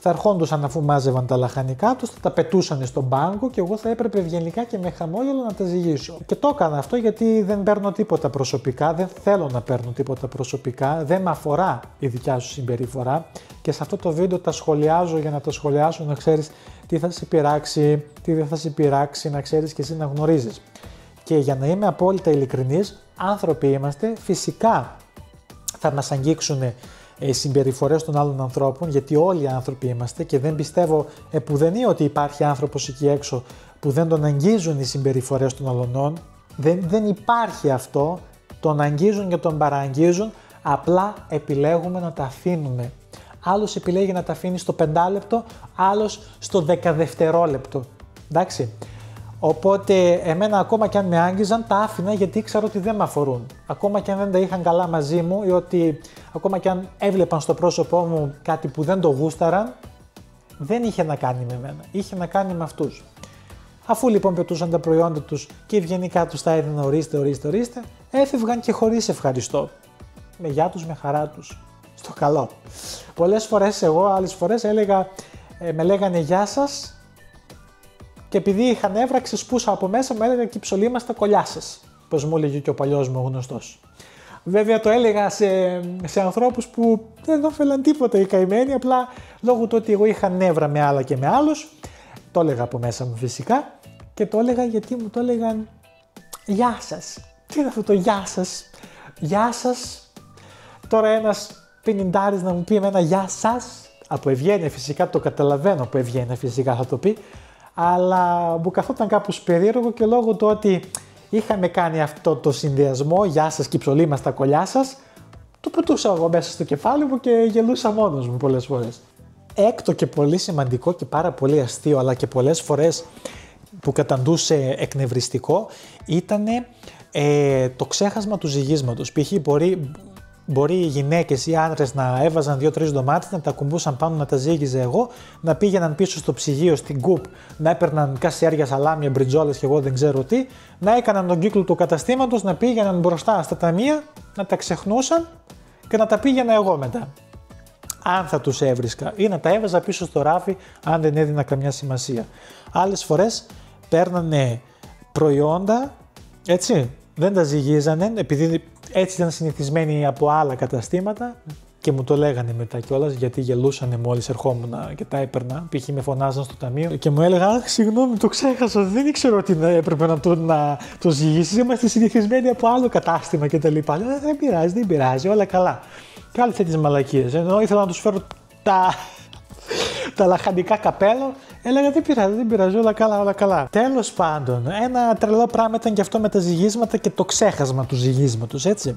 Θα ερχόντουσαν αφού μάζευαν τα λαχανικά τους, θα τα πετούσαν στον πάγκο και εγώ θα έπρεπε ευγενικά και με χαμόγελο να τα ζυγίσω. Και το έκανα αυτό γιατί δεν παίρνω τίποτα προσωπικά, δεν θέλω να παίρνω τίποτα προσωπικά, δεν με αφορά η δικιά σου συμπεριφορά και σε αυτό το βίντεο τα σχολιάζω για να τα σχολιάσω, να ξέρεις τι θα σε πειράξει, τι δεν θα σε πειράξει, να ξέρεις και εσύ να γνωρίζεις. Και για να είμαι απόλυτα ειλικρινής, άνθρωποι είμαστε, φυσικά θα μας αγγίξουν οι συμπεριφορές των άλλων ανθρώπων, γιατί όλοι οι άνθρωποι είμαστε και δεν πιστεύω επουδενή ότι υπάρχει άνθρωπος εκεί έξω που δεν τον αγγίζουν οι συμπεριφορές των αλλωνών. Δεν υπάρχει αυτό, τον αγγίζουν και τον παραγγίζουν, απλά επιλέγουμε να τα αφήνουμε. Άλλος επιλέγει να τα αφήνει στο 5 λεπτό, άλλος στο 10 δευτερόλεπτο. Εντάξει. Οπότε εμένα ακόμα και αν με άγγιζαν τα άφηνα γιατί ήξερα ότι δεν με αφορούν. Ακόμα και αν δεν τα είχαν καλά μαζί μου ή ότι ακόμα και αν έβλεπαν στο πρόσωπό μου κάτι που δεν το γούσταραν, δεν είχε να κάνει με μένα, είχε να κάνει με αυτούς. Αφού λοιπόν πετούσαν τα προϊόντα τους και ευγενικά τους τα έδινα ορίστε, έφευγαν και χωρίς ευχαριστώ. Με γεια τους, με χαρά τους. Στο καλό. Πολλές φορές εγώ, άλλες φορές με λέγανε γεια σας και επειδή είχα νεύρα ξεσπούσα από μέσα μου, έλεγα και ψωλή μας τα κολλιά σας. Πως μου έλεγε και ο παλιός μου γνωστός. Βέβαια το έλεγα σε ανθρώπους που δεν όφελαν τίποτα οι καημένοι, απλά λόγω του ότι εγώ είχα νεύρα με άλλα και με άλλους, το έλεγα από μέσα μου φυσικά και το έλεγα γιατί μου το έλεγαν γεια σας. Τι είναι αυτό το γεια σας, γεια σας. Τώρα ένας πενηντάρης να μου πει εμένα γεια σας, από ευγένεια φυσικά, το καταλαβαίνω, από ευγένεια φυσικά θα το πει, αλλά μου καθόταν κάπως περίεργο και λόγω του ότι είχαμε κάνει αυτό το συνδυασμό, γεια σας και ψωλή μας τα κολλιά σας, το πετούσα εγώ μέσα στο κεφάλι μου και γελούσα μόνος μου πολλές φορές. Έκτο και πολύ σημαντικό και πάρα πολύ αστείο, αλλά και πολλές φορές που καταντούσε εκνευριστικό, ήταν το ξέχασμα του ζυγίσματος. Π.χ. μπορεί οι γυναίκες ή οι άνδρες να έβαζαν 2-3 ντομάτες, να τα κουμπούσαν πάνω, να τα ζύγιζε εγώ, να πήγαιναν πίσω στο ψυγείο, στην κουπ, να έπαιρναν κασιέρια, σαλάμια, μπριτζόλες και εγώ δεν ξέρω τι, να έκαναν τον κύκλο του καταστήματος, να πήγαιναν μπροστά στα ταμεία, να τα ξεχνούσαν και να τα πήγαινα εγώ μετά. Αν θα τους έβρισκα, ή να τα έβαζα πίσω στο ράφι αν δεν έδινα καμιά σημασία. Άλλες φορές παίρνανε προϊόντα, έτσι, δεν τα ζυγίζανε, επειδή έτσι ήταν συνηθισμένοι από άλλα καταστήματα και μου το λέγανε μετά κιόλας, γιατί γελούσανε μόλις ερχόμουν και τα έπαιρνα. Π.χ. με φωνάζαν στο ταμείο και μου έλεγα αχ, συγγνώμη, το ξέχασα, δεν ήξερα ότι έπρεπε να το ζυγίσεις, είμαστε συνηθισμένοι από άλλο κατάστημα κτλ. Δεν πειράζει, όλα καλά. Και άλλες τέτοιες μαλακίες, ενώ ήθελα να τους φέρω τα λαχανικά καπέλο, έλεγα δεν πειράζει, όλα καλά. Τέλος πάντων, ένα τρελό πράγμα ήταν και αυτό με τα ζυγίσματα και το ξέχασμα του ζυγίσματος, έτσι.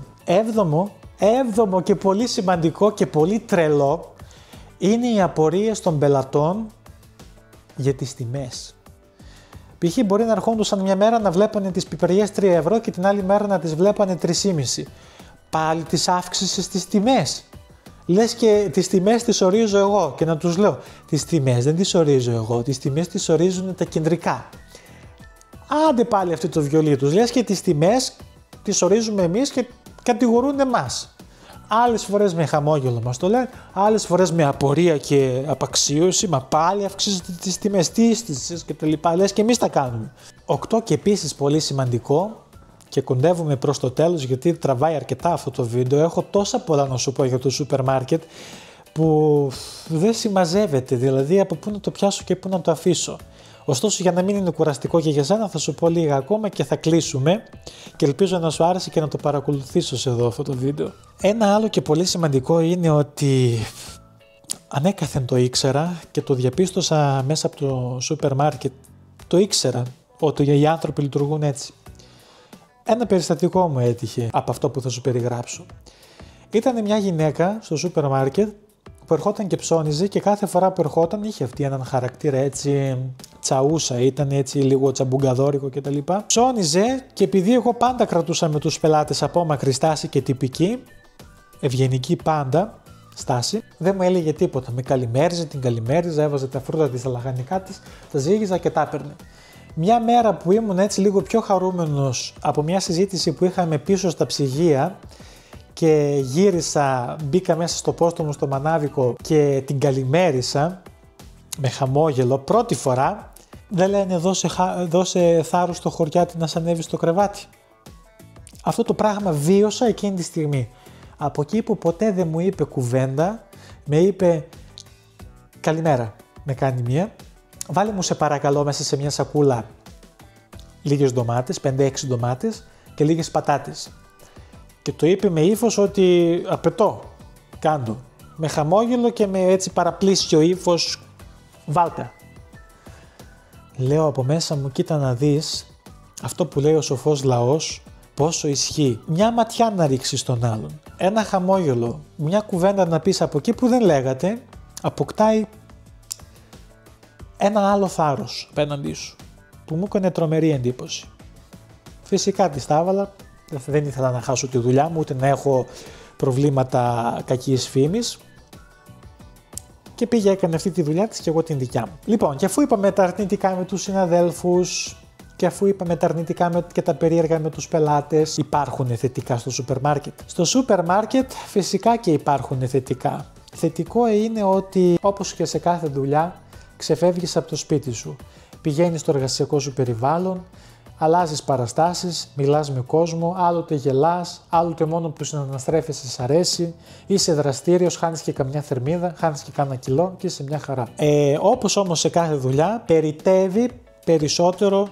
Έβδομο και πολύ σημαντικό και πολύ τρελό είναι οι απορίες των πελατών για τις τιμές. Π.χ. μπορεί να ερχόντουσαν μια μέρα να βλέπανε τις πιπεριές 3 ευρώ και την άλλη μέρα να τις βλέπανε 3,5. Πάλι τις αύξησες τις τιμές. Λες και τις τιμές τις ορίζω εγώ και να τους λέω τις τιμές δεν τις ορίζω εγώ, τις τιμές τις ορίζουν τα κεντρικά. Άντε πάλι αυτό το βιολί τους, λες και τις τιμές τις ορίζουμε εμείς και κατηγορούν εμάς. Άλλες φορές με χαμόγελο μας το λένε, άλλες φορές με απορία και απαξίωση, μα πάλι αυξήσετε τις τιμές, τι είστε και τα λοιπά, λες και εμείς τα κάνουμε. 8 και επίσης πολύ σημαντικό, και κοντεύουμε προς το τέλος γιατί τραβάει αρκετά αυτό το βίντεο, έχω τόσα πολλά να σου πω για το σούπερ μάρκετ που δεν συμμαζεύεται, δηλαδή από πού να το πιάσω και πού να το αφήσω. Ωστόσο, για να μην είναι κουραστικό και για σένα θα σου πω λίγα ακόμα και θα κλείσουμε και ελπίζω να σου άρεσε και να το παρακολουθήσεις εδώ αυτό το βίντεο. Ένα άλλο και πολύ σημαντικό είναι ότι ανέκαθεν το ήξερα και το διαπίστωσα μέσα από το σούπερ μάρκετ, το ήξερα ότι οι άνθρωποι λειτουργούν έτσι. Ένα περιστατικό μου έτυχε από αυτό που θα σου περιγράψω. Ήταν μια γυναίκα στο σούπερ μάρκετ που ερχόταν και ψώνιζε και κάθε φορά που ερχόταν είχε αυτή έναν χαρακτήρα έτσι τσαούσα, ήταν έτσι λίγο τσαμπουγκαδόρικο κτλ. Ψώνιζε και επειδή εγώ πάντα κρατούσα με τους πελάτες απόμακρη στάση και τυπική, ευγενική πάντα στάση, δεν μου έλεγε τίποτα. Με καλημέριζε, την καλημέριζα, έβαζε τα φρούτα της, τα λαχανικά της, τα ζύγιζα και τα έπαιρνε. Μια μέρα που ήμουν έτσι λίγο πιο χαρούμενος από μια συζήτηση που είχαμε πίσω στα ψυγεία και γύρισα, μπήκα μέσα στο πόστο μου στο μανάβικο και την καλημέρισα με χαμόγελο πρώτη φορά, δεν λένε δώσε θάρρος στο χωριάτι να σ' ανέβει στο κρεβάτι. Αυτό το πράγμα βίωσα εκείνη τη στιγμή. Από εκεί που ποτέ δεν μου είπε κουβέντα, με είπε καλημέρα, με κάνει μία. Βάλε μου σε παρακαλώ μέσα σε μια σακούλα λίγες ντομάτες, 5-6 ντομάτες και λίγες πατάτες. Και το είπε με ύφος ότι απαιτώ, κάντο. Με χαμόγελο και με έτσι παραπλήσιο ύφος, βάλτε. Λέω από μέσα μου, κοίτα να δεις αυτό που λέει ο σοφός λαός, πόσο ισχύει. Μια ματιά να ρίξεις στον άλλον, ένα χαμόγελο, μια κουβέντα να πεις από εκεί που δεν λέγατε, αποκτάει ένα άλλο θάρρος απέναντί σου, που μου έκανε τρομερή εντύπωση. Φυσικά τη στάβαλα, δεν ήθελα να χάσω τη δουλειά μου, ούτε να έχω προβλήματα κακής φήμης. και πήγε έκανε αυτή τη δουλειά της και εγώ την δικιά μου. Λοιπόν, και αφού είπαμε τα αρνητικά με τους συναδέλφους και αφού είπαμε τα αρνητικά και τα περίεργα με τους πελάτες, υπάρχουν θετικά στο σούπερ μάρκετ. Στο σούπερ μάρκετ φυσικά και υπάρχουν θετικά. Θετικό είναι ότι όπως και σε κάθε δουλειά ξεφεύγεις από το σπίτι σου. Πηγαίνεις στο εργασιακό σου περιβάλλον, αλλάζεις παραστάσεις, μιλάς με κόσμο, άλλοτε γελάς, άλλοτε μόνο που συναναστρέφεσαι σ' αρέσει, είσαι δραστήριος, χάνεις και καμιά θερμίδα, χάνεις και κάνα κιλό και είσαι μια χαρά. Όπως όμως σε κάθε δουλειά, περιτεύει περισσότερο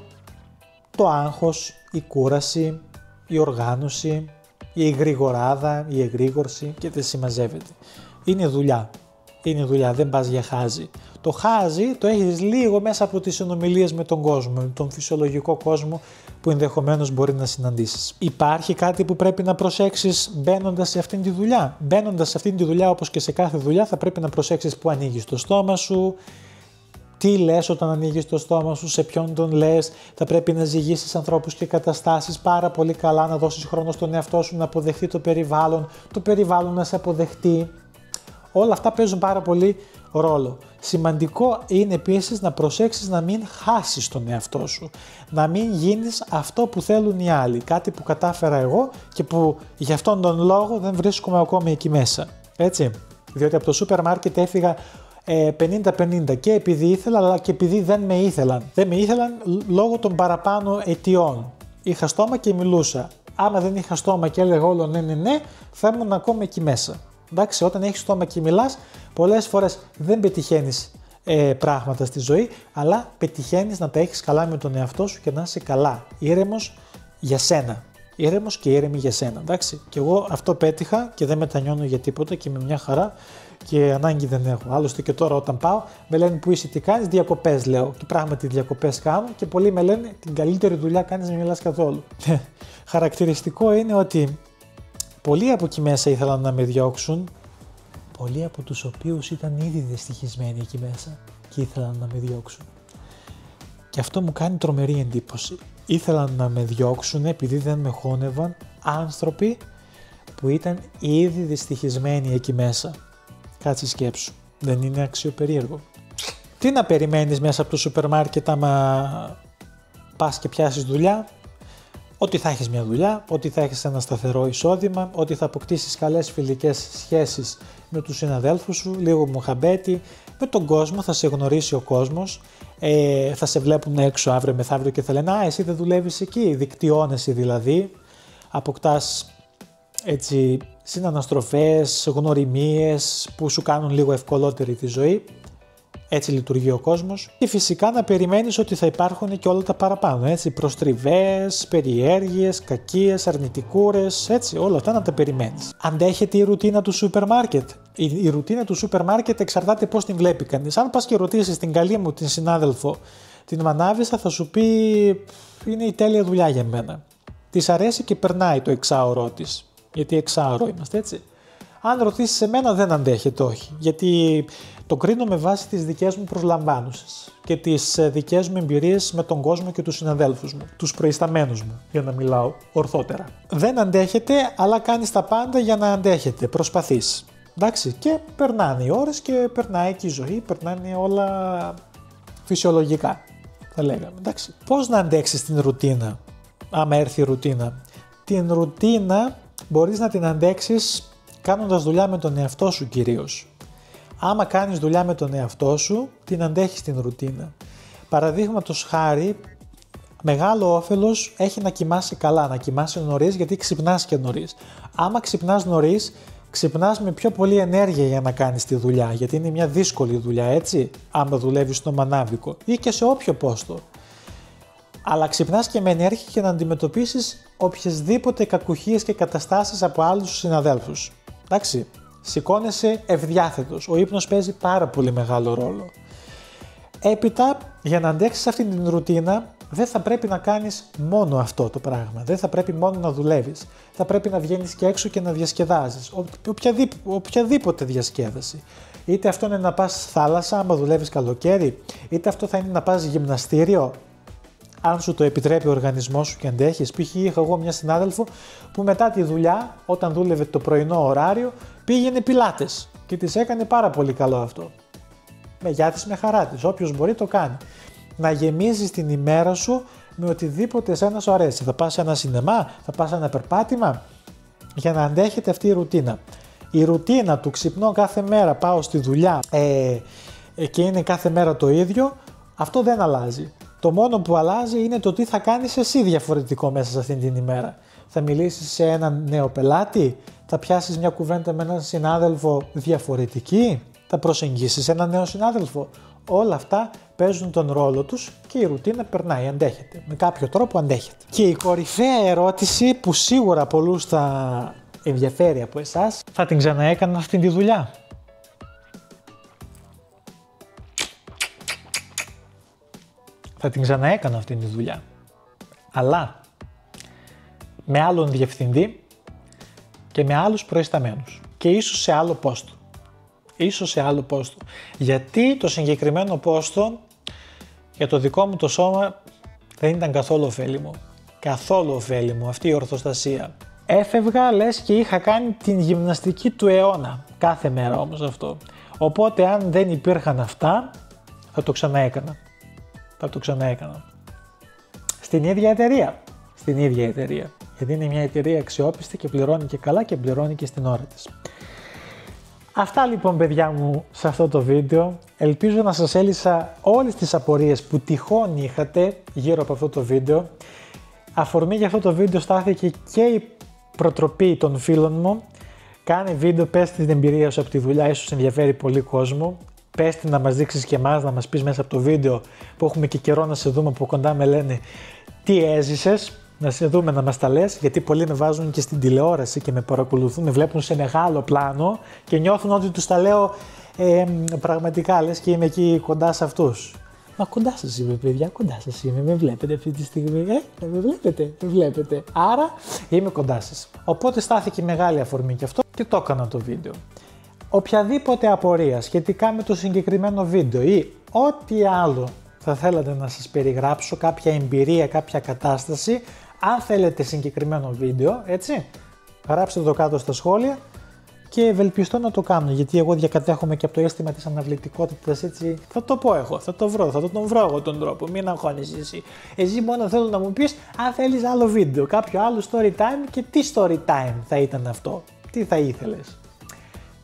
το άγχος, η κούραση, η οργάνωση, η εγρηγοράδα, η εγρήγορση και δεν συμμαζεύεται. Είναι δουλειά. Είναι δουλειά, δεν πας για χάζι. Το χάζι το έχεις λίγο μέσα από τις συνομιλίες με τον κόσμο, με τον φυσιολογικό κόσμο που ενδεχομένως μπορεί να συναντήσεις. Υπάρχει κάτι που πρέπει να προσέξεις μπαίνοντας σε αυτήν τη δουλειά. Μπαίνοντας σε αυτήν τη δουλειά, όπως και σε κάθε δουλειά, θα πρέπει να προσέξεις που ανοίγεις το στόμα σου, τι λες όταν ανοίγεις το στόμα σου, σε ποιον τον λες, θα πρέπει να ζυγίσεις ανθρώπους και καταστάσεις πάρα πολύ καλά, να δώσεις χρόνο στον εαυτό σου να αποδεχτεί το περιβάλλον να σε αποδεχτεί. Όλα αυτά παίζουν πάρα πολύ ρόλο. Σημαντικό είναι επίσης να προσέξεις να μην χάσεις τον εαυτό σου. Να μην γίνεις αυτό που θέλουν οι άλλοι. Κάτι που κατάφερα εγώ και που γι' αυτόν τον λόγο δεν βρίσκομαι ακόμη εκεί μέσα. Έτσι. Διότι από το σούπερ μάρκετ έφυγα 50-50 και επειδή ήθελα αλλά και επειδή δεν με ήθελαν. Δεν με ήθελαν λόγω των παραπάνω αιτιών. Είχα στόμα και μιλούσα. Άμα δεν είχα στόμα και έλεγα όλο ναι, θα ήμουν ακόμα εκεί μέσα. Εντάξει, όταν έχεις στόμα και μιλάς, πολλές φορές δεν πετυχαίνεις πράγματα στη ζωή, αλλά πετυχαίνεις να τα έχεις καλά με τον εαυτό σου και να είσαι καλά, ήρεμος για σένα. Ήρεμος και ήρεμη για σένα, εντάξει. Και εγώ αυτό πέτυχα και δεν μετανιώνω για τίποτα και με μια χαρά και ανάγκη δεν έχω. Άλλωστε και τώρα όταν πάω, με λένε που είσαι, τι κάνεις, διακοπές λέω. Και πράγματι διακοπές κάνω και πολλοί με λένε την καλύτερη δουλειά κάνεις, μην μιλάς καθόλου. Χαρακτηριστικό είναι ότι πολλοί από εκεί μέσα ήθελαν να με διώξουν, πολλοί από τους οποίους ήταν ήδη δυστυχισμένοι εκεί μέσα και ήθελαν να με διώξουν. Και αυτό μου κάνει τρομερή εντύπωση. Ήθελαν να με διώξουν επειδή δεν με χώνευαν άνθρωποι που ήταν ήδη δυστυχισμένοι εκεί μέσα. Κάτσε σκέψου, δεν είναι αξιοπερίεργο? Τι να περιμένεις μέσα από το σούπερ μάρκετ άμα πας και πιάσεις δουλειά? Ότι θα έχεις μια δουλειά, ότι θα έχεις ένα σταθερό εισόδημα, ότι θα αποκτήσεις καλές φιλικές σχέσεις με τους συναδέλφους σου, λίγο μοχαμπέτι, με τον κόσμο, θα σε γνωρίσει ο κόσμος, θα σε βλέπουν έξω αύριο μεθαύριο και θα λένε «Α, εσύ δεν δουλεύεις εκεί», δικτυώνεσαι δηλαδή, αποκτάς έτσι συναναστροφές, γνωριμίες που σου κάνουν λίγο ευκολότερη τη ζωή. Έτσι λειτουργεί ο κόσμος και φυσικά να περιμένεις ότι θα υπάρχουν και όλα τα παραπάνω, έτσι, προστριβές, περιέργειες, κακίες, αρνητικούρες, έτσι, όλα αυτά να τα περιμένεις. Αντέχεται η ρουτίνα του σούπερ μάρκετ? Η ρουτίνα του σούπερ μάρκετ εξαρτάται πώς την βλέπει κανείς. Αν πας και ρωτήσεις την καλή μου την συνάδελφο, την Μανάβησα, θα σου πει είναι η τέλεια δουλειά για μένα. Της αρέσει και περνάει το εξάωρό της, γιατί εξάωρο είμαστε, έτσι. Αν ρωτήσεις εμένα δεν αντέχεται, όχι, γιατί το κρίνω με βάση τις δικές μου προσλαμβάνουσες και τις δικές μου εμπειρίες με τον κόσμο και τους συναδέλφους μου, τους προϊσταμένους μου, για να μιλάω ορθότερα. Δεν αντέχεται, αλλά κάνεις τα πάντα για να αντέχετε, προσπαθείς. Εντάξει, και περνάνε οι ώρες και περνάει και η ζωή, περνάνε όλα φυσιολογικά, θα λέγαμε, εντάξει. Πώς να αντέξεις την ρουτίνα, άμα έρθει η ρουτίνα? Την ρουτίνα μπορείς να την αντέξεις κάνοντας δουλειά με τον εαυτό σου κυρίως. Άμα κάνεις δουλειά με τον εαυτό σου, την αντέχεις την ρουτίνα. Παραδείγματος χάρη, μεγάλο όφελος έχει να κοιμάσαι καλά, να κοιμάσαι νωρίς, γιατί ξυπνάς και νωρίς. Άμα ξυπνάς νωρίς, ξυπνάς με πιο πολλή ενέργεια για να κάνεις τη δουλειά, γιατί είναι μια δύσκολη δουλειά, έτσι, άμα δουλεύεις στο μανάβικο ή και σε όποιο πόστο. Αλλά ξυπνάς και με ενέργεια για να αντιμετωπίσεις οποιασδήποτε κακουχίες και καταστάσεις από άλλους συναδέλφους. Εντάξει, σηκώνεσαι ευδιάθετος. Ο ύπνος παίζει πάρα πολύ μεγάλο ρόλο. Έπειτα, για να αντέξεις αυτή την ρουτίνα, δεν θα πρέπει να κάνεις μόνο αυτό το πράγμα. Δεν θα πρέπει μόνο να δουλεύεις. Θα πρέπει να βγαίνεις και έξω και να διασκεδάζεις. Οποιαδήποτε διασκέδαση. Είτε αυτό είναι να πας θάλασσα, άμα δουλεύεις καλοκαίρι, είτε αυτό θα είναι να πας γυμναστήριο, αν σου το επιτρέπει ο οργανισμός σου και αντέχεις. Π.χ. είχα εγώ μια συνάδελφο που μετά τη δουλειά, όταν δούλευε το πρωινό ωράριο, πήγαινε πιλάτες και της έκανε πάρα πολύ καλό αυτό. Με γεια της, με χαρά της. Όποιος μπορεί το κάνει. Να γεμίζεις την ημέρα σου με οτιδήποτε εσένα σου αρέσει. Θα πας σε ένα σινεμά, θα πας σε ένα περπάτημα, για να αντέχετε αυτή η ρουτίνα. Η ρουτίνα του ξυπνώ κάθε μέρα, πάω στη δουλειά και είναι κάθε μέρα το ίδιο, αυτό δεν αλλάζει. Το μόνο που αλλάζει είναι το τι θα κάνεις εσύ διαφορετικό μέσα σε αυτήν την ημέρα. Θα μιλήσεις σε έναν νέο πελάτη, θα πιάσεις μια κουβέντα με έναν συνάδελφο διαφορετική, θα προσεγγίσεις έναν νέο συνάδελφο. Όλα αυτά παίζουν τον ρόλο τους και η ρουτίνα περνάει, αντέχεται. Με κάποιο τρόπο αντέχεται. Και η κορυφαία ερώτηση που σίγουρα πολλούς θα ενδιαφέρει από εσάς, θα την ξαναέκανα αυτήν τη δουλειά? Θα την ξαναέκανα αυτήν τη δουλειά. Αλλά με άλλον διευθυντή και με άλλους προϊσταμένους. Και ίσως σε άλλο πόστο. Ίσως σε άλλο πόστο. Γιατί το συγκεκριμένο πόστο για το δικό μου το σώμα δεν ήταν καθόλου ωφέλιμο. Καθόλου ωφέλιμο αυτή η ορθοστασία. Έφευγα λες και είχα κάνει την γυμναστική του αιώνα. Κάθε μέρα όμως αυτό. Οπότε αν δεν υπήρχαν αυτά, θα το ξαναέκανα. Θα το ξαναέκανα. Στην ίδια εταιρεία. Στην ίδια εταιρεία. Γιατί είναι μια εταιρεία αξιόπιστη και πληρώνει και καλά και πληρώνει και στην ώρα της. Αυτά λοιπόν παιδιά μου σε αυτό το βίντεο. Ελπίζω να σας έλυσα όλες τις απορίες που τυχόν είχατε γύρω από αυτό το βίντεο. Αφορμή για αυτό το βίντεο στάθηκε και η προτροπή των φίλων μου. Κάνε βίντεο, πες την εμπειρία σου από τη δουλειά, ίσως ενδιαφέρει πολύ κόσμο. Πες την να μας δείξεις και εμάς, να μας πεις μέσα από το βίντεο που έχουμε και καιρό να σε δούμε από κοντά, με λένε τι έζησες. Να σε δούμε, να μας τα λες, γιατί πολλοί με βάζουν και στην τηλεόραση και με παρακολουθούν, με βλέπουν σε μεγάλο πλάνο και νιώθουν ότι τους τα λέω πραγματικά, λες και είμαι εκεί κοντά σε αυτούς. Μα κοντά σας είμαι παιδιά, κοντά σας είμαι, με βλέπετε αυτή τη στιγμή, με βλέπετε, άρα είμαι κοντά σας. Οπότε στάθηκε μεγάλη αφορμή και αυτό και το έκανα το βίντεο. Οποιαδήποτε απορία σχετικά με το συγκεκριμένο βίντεο ή ό,τι άλλο θα θέλατε να σας περιγράψω, κάποια εμπειρία, κάποια κατάσταση, αν θέλετε συγκεκριμένο βίντεο, έτσι, γράψτε το κάτω στα σχόλια και ευελπιστώ να το κάνω, γιατί εγώ διακατέχομαι και από το αίσθημα της αναβλητικότητας, έτσι, θα το πω εγώ, θα το βρω, θα τον βρω εγώ τον τρόπο, μην αγχώνεσαι εσύ. Εσύ μόνο θέλω να μου πεις αν θέλεις άλλο βίντεο, κάποιο άλλο story time και τι story time θα ήταν αυτό, τι θα ήθελες.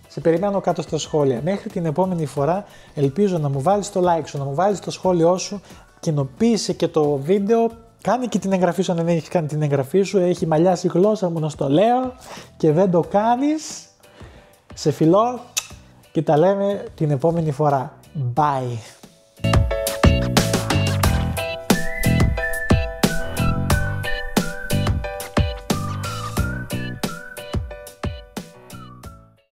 Σε περιμένω κάτω στα σχόλια. Μέχρι την επόμενη φορά ελπίζω να μου βάλεις το like σου, να μου βάλεις το σχόλιο σου, κοινοποίησε και το βίντεο, κάνε και την εγγραφή σου αν δεν έχεις κάνει την εγγραφή σου, έχει μαλλιάσει η γλώσσα μου να στο λέω και δεν το κάνεις. Σε φιλώ και τα λέμε την επόμενη φορά. Bye!